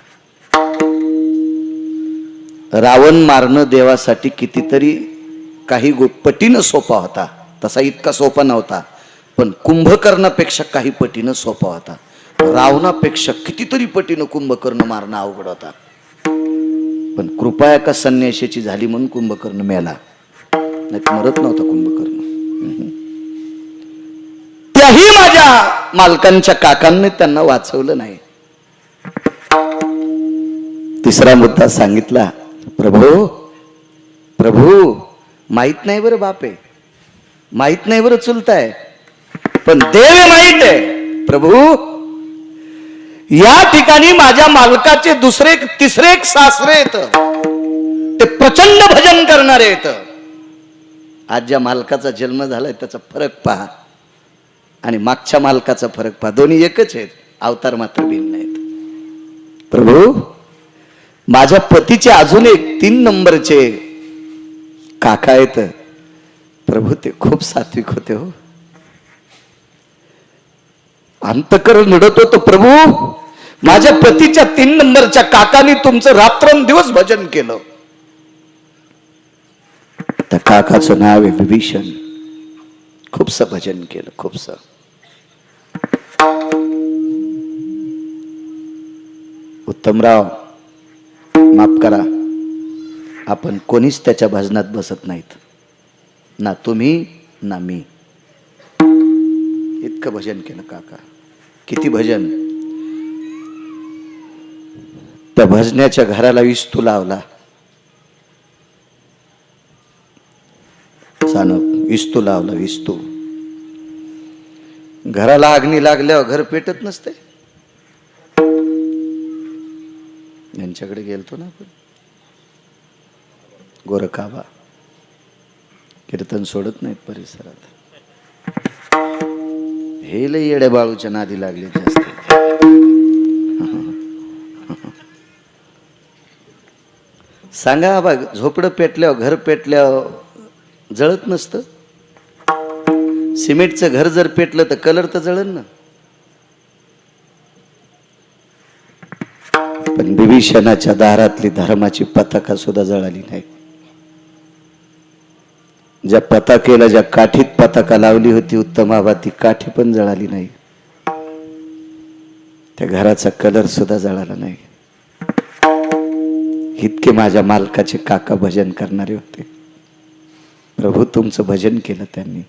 S1: रावण मारणं देवासाठी कितीतरी काही पटीनं सोपा होता, तसा इतका सोपा नव्हता. पण कुंभकर्णापेक्षा काही पटीनं सोपा होता. रावणापेक्षा कितीतरी पटीनं कुंभकर्ण मारणं अवघड होता. पण कृपा एका संन्याशाची झाली म्हणून कुंभकर्ण मेला, नाही मरत नव्हता कुंभकर्ण. त्याही माझ्या मालकांच्या काकांनी त्यांना वाचवलं नाही. तिसरा मुद्दा सांगितला, प्रभू प्रभू माहित नाही बरं बाप आहे, माहित नाही बरं चुलता आहे, पण देव माहित आहे. प्रभू, या ठिकाणी माझ्या मालकाचे दुसरे तिसरे एक सासरे आहेत, ते प्रचंड भजन करणारे आहेत. आज ज्या मालकाचा जन्म झालाय त्याचा फरक पहा आणि मागच्या मालकाचा फरक पहा. दोन्ही एकच आहेत, अवतार मात्र भिन्न आहेत. प्रभू, माझ्या पतीचे अजून एक 3 नंबरचे काका आहेत. प्रभू, ते खूप सात्विक होते हो. अंतकरण मिळत होतं. प्रभू, माझ्या पतीच्या 3 नंबरच्या काकांनी तुमचं रात्रंदिवस भजन केलं. त्या काकाचं नाव आहे विभीषण. खूपसं भजन केलं, खूपसं. उत्तमराव, माफ करा, आपण कोणीच त्याच्या भजनात बसत नाहीत, ना तुम्ही ना मी. इतकं भजन केलं काका, किती भजन. त्या भजनाच्या घराला विस्तू लावला. सानप विस्तू लावला, विस्तू. घराला अग्नी लागल्यावर घर पेटत नसते. यांच्याकडे गेलतो ना आपण, गोरखाबा. कीर्तन सोडत नाहीत परिसरात. हे लय येड्या बाळूच्या नादी लागले जास्त. सांगा बा, झोपडं पेटल्यावर, घर पेटल्यावर जळत नसतं. सिमेंटचं घर जर पेटलं तर कलर तर जळन ना. पण विभीषणाच्या दारातली धर्माची पताका सुद्धा जळाली नाही. ज्या पताकेला, ज्या काठीत पताका लावली होती उत्तमाबा, ती काठी पण जळाली नाही. त्या घराचा कलर सुद्धा जळाला नाही. इतके माझ्या मालकाचे काका भजन करणारे होते. प्रभू तुमचं भजन केलं त्यांनी.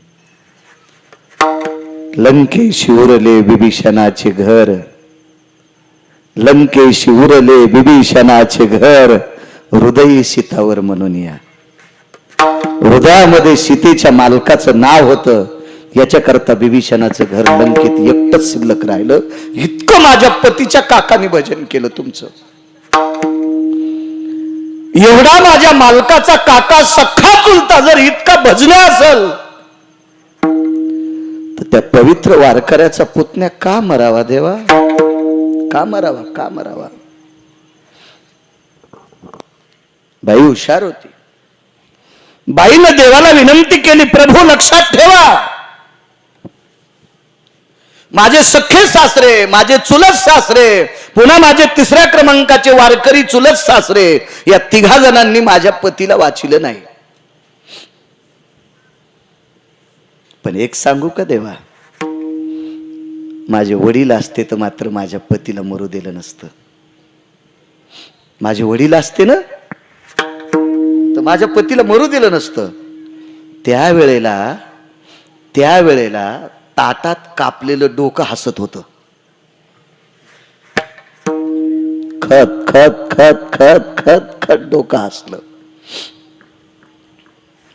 S1: लंकेशी उरले बिभीषणाचे घर, लंकेशी उरले बिभीषणाचे घर, हृदयी सीतावर म्हणून या. हृदयामध्ये सीतेच्या मालकाचं नाव होतं. याच्याकरता बिभीषणाचं घर लंकेत एकटंच शिल्लक राहिलं. इतकं माझ्या पतीच्या काकाने भजन केलं तुमचं. एवढा माझ्या मालकाचा काका सख्खा चुलता जर इतका भजन असेल, तर त्या पवित्र वारकऱ्याचा पुतण्या का मरावा देवा? का मरावा? का मरावा? बाई हुशार होती. बाईनं देवाला विनंती केली, प्रभू लक्षात ठेवा, माझे सख्खे सासरे, माझे चुलत सासरे, पुन्हा माझे तिसऱ्या क्रमांकाचे वारकरी चुलत सासरे, या तिघा जणांनी माझ्या पतीला वाचिलं नाही. पण एक सांगू का देवा, माझे वडील असते तर मात्र माझ्या पतीला मरू दिलं नसतं. माझे वडील असते ना तर माझ्या पतीला मरू दिलं नसतं. त्यावेळेला ताटात कापलेलं डोकं हसत होतं. खत खत खत खत खत खत डोकं हसलं.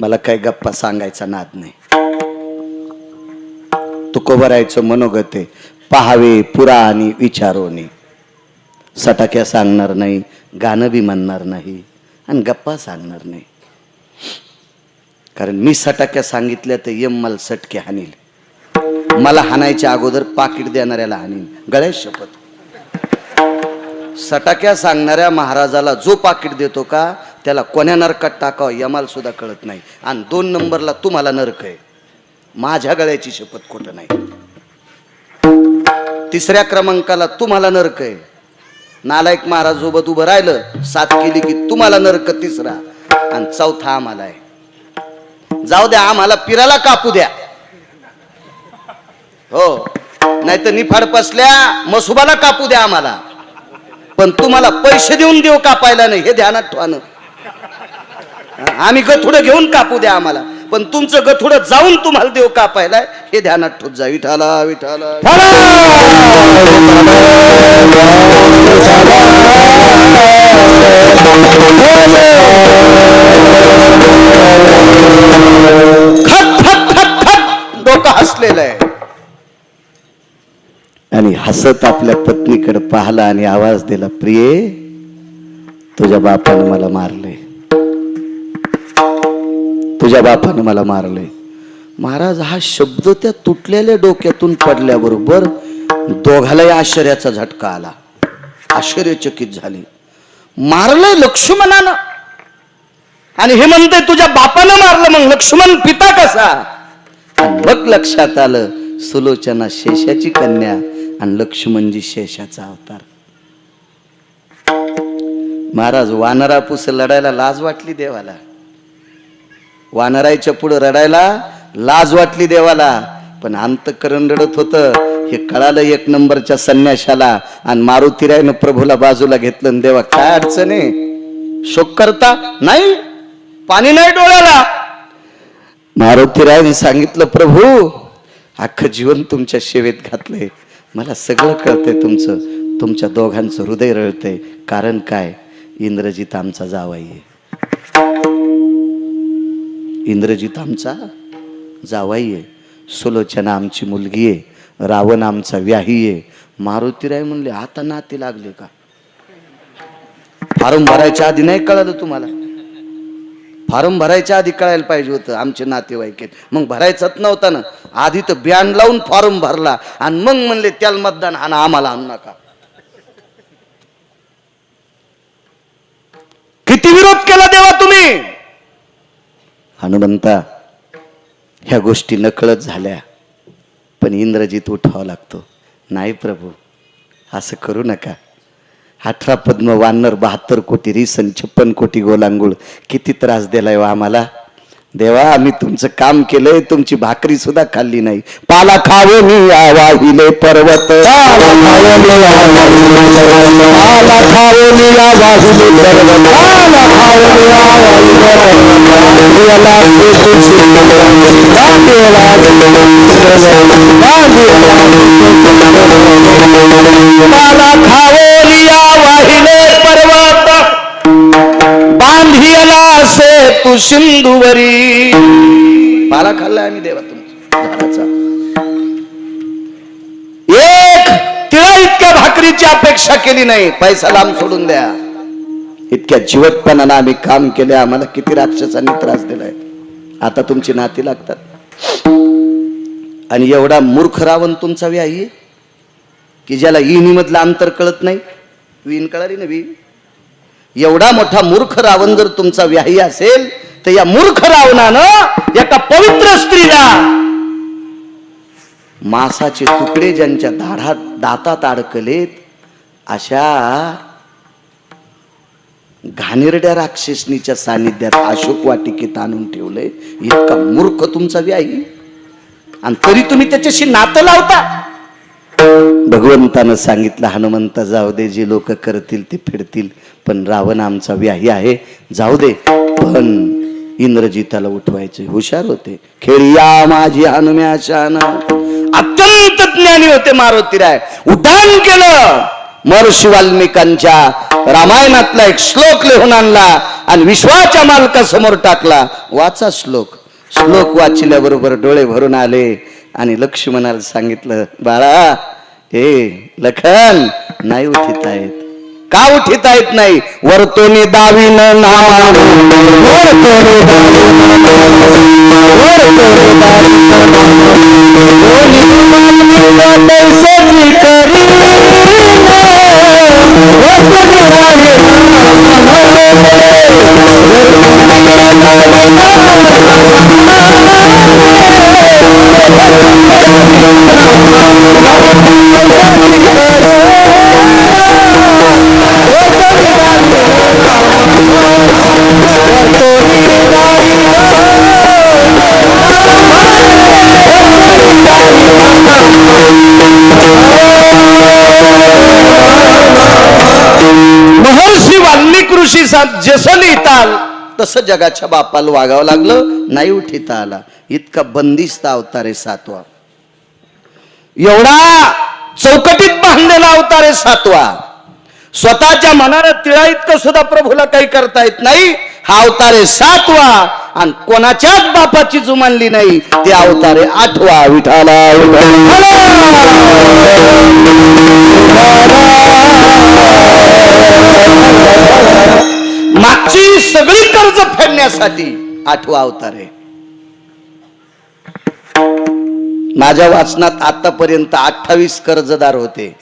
S1: मला काही गप्पा सांगायचा नाद नाही. तुकोबरायचं मनोगत आहे, पहावे पुराणी विचारोनी. सटाक्या सांगणार नाही, गाणं बी म्हणणार नाही आणि गप्पा सांगणार नाही. कारण मी सटाक्या सांगितल्या तर यम मला सटके हानील. मला हाणायच्या अगोदर पाकिट देणाऱ्याला हानील, गळ्यात शपथ. सटाक्या सांगणाऱ्या महाराजाला जो पाकिट देतो का त्याला कोण्या नरकात टाकावं यमाला सुद्धा कळत नाही. आणि 2 नंबरला तुम्हाला नरक आहे. माझ्या गळ्याची शपथ खोटं नाही. 3ऱ्या क्रमांकाला तुम्हाला नरक आहे. नालायक महाराज सोबत उभं राहिलं, 7 केली की तुम्हाला नरक 3रा आणि 4था आम्हाला आहे. जाऊ द्या, आम्हाला पिराला कापू द्या. हो, नाही तर निफाड पसल्या मसुबाला कापू द्या आम्हाला, पण तुम्हाला पैसे देऊन देऊ कापायला नाही, हे ध्यानात ठेवा. आम्ही गथुडं घेऊन कापू द्या आम्हाला, पण तुमचं गथुडं जाऊन तुम्हाला देव कापायला हे ध्यानात ठेवत जा. विठाला विठाला खत खत खत खत डोकं हसलेलं आहे. आणि हसत आपल्या पत्नीकडे पाहिला आणि आवाज दिला, प्रिये, तुझ्या बापानं मला मारले, तुझ्या बापानं मला मारले. महाराज हा शब्द त्या तुटलेल्या डोक्यातून पडल्याबरोबर दोघालाही आश्चर्याचा झटका आला. आश्चर्यचकित झाले. मारलंय लक्ष्मणानं आणि हे म्हणते तुझ्या बापानं मारलं, मग लक्ष्मण पिता कसा? मग लक्षात आलं, सुलोचना शेषाची कन्या आणि लक्ष्मणजी शेषाचा अवतार. महाराज वानरापुस लढायला लाज वाटली देवाला. वानरायच्या पुढे रडायला लाज वाटली देवाला. पण अंतःकरण रडत होतं. हे कळालं 1 नंबरच्या संन्याशाला. आणि मारुतीरायनं प्रभूला बाजूला घेतलं. देवा काय अडचण आहे? शोक करता नाही, पाणी नाही डोळ्याला. मारुतीरायने सांगितलं, प्रभू अख्खं जीवन तुमच्या सेवेत घातलंय, मला सगळं कळतंय तुमचं. तुमच्या दोघांचं हृदय रळतंय. कारण काय? इंद्रजित आमचा जावाई आहे. इंद्रजित आमचा जावाई आहे. सुलोचना आमची मुलगी आहे. रावण आमचा व्याही आहे. मारुतीराय म्हणले, आता नाती लागले का? फॉर्म भरायच्या आधी नाही कळालं तुम्हाला? फॉर्म भरायच्या आधी कळायला पाहिजे होतं आमचे नातेवाईक आहेत. मग भरायचंच नव्हतं ना. आधी तर बॅन लावून फॉर्म भरला आणि मग म्हणले त्याला मतदान आणा, आम्हाला आणू नका. किती विरोध केला देवा तुम्ही? हनुमंता, ह्या गोष्टी नकळत झाल्या, पण इंद्रजित उठावा लागतो. नाही प्रभू, असं करू नका. 18 पद्म वानर, 72 कोटी रिसन, 56 कोटी गोलांगुळ, किती त्रास दिलाय व आम्हाला. देवा आम्ही तुमचं काम केलंय, तुमची भाकरी सुद्धा खाल्ली नाही. पाला खावे मी वाहिले पर्वत, पाला खावे मी वाहिले पर्वत, पाला खावे वाहिले पर्वत, बांधियला से तू सिंधुवरी. पाला खाल्लाय आम्ही देवा तुमच्या झाडाचा. एक तिळा इतक्या भाकरीची अपेक्षा केली नाही. पैसा लांब सोडून द्या. इतक्या जीवटपणानं आम्ही काम केले. आम्हाला किती राक्षसांनी त्रास दिलाय. आता तुमची नाती लागतात. आणि एवढा मूर्ख रावण तुमचा व्याही आहे की ज्याला इनी मधलं अंतर कळत नाही. विण कळाली ना विण. एवढा मोठा मूर्ख रावण जर तुमचा व्याही असेल तर या मूर्ख रावणानं एका पवित्र स्त्रीला मांसाचे तुकडे ज्यांच्या दातात अडकलेत अशा घाणेरड्या राक्षसनीच्या सानिध्यात अशोक वाटिकेत आणून ठेवलंय. इतका मूर्ख तुमचा व्याही आणि तरी तुम्ही त्याच्याशी नातं लावता. भगवंतानं सांगितलं हनुमंता जाऊ दे, जे लोक करतील ते फिरतील, पण रावण आमचा व्याही आहे जाऊ दे. पण इंद्रजिताला उठवायचे हुशार होते. खेळिया माझी हनुम्या शान, अत्यंत ज्ञानी होते मारुतीराय. उड्डाण केलं. महर्षी वाल्मिकांच्या रामायणातला एक श्लोक लिहून आणला आणि विश्वाच्या मालकासमोर टाकला. वाचा श्लोक. श्लोक वाचल्याबरोबर डोळे भरून आले आणि लक्ष्मणाला सांगितलं, बाळा ए लखन नाही उठित आहेत. का उठित आहेत नाही? वरतोनी दावीन नामा, वरतोनी महर्षी वाल्मिक ऋषी जसं लिहिताल तसं जगाच्या बापाला वागावं लागलं. नाही उठिता आला. इतका बंदिस्त अवतार आहे सातवा. एवढा चौकटीत बांधलेला अवतार आहे सातवा. स्वतःच्या मनाला तिळा इतकं सुद्धा प्रभूला काही करता येत नाही. हा अवतार आहे सातवा आणि कोणाच्याच बापाची जुमानली नाही. ते अवतार आहे आठवा. विठाला मागची सगळी कर्ज फेडण्यासाठी आठवा अवतार आहे. माझ्या वाचनात आतापर्यंत 28 कर्जदार होते.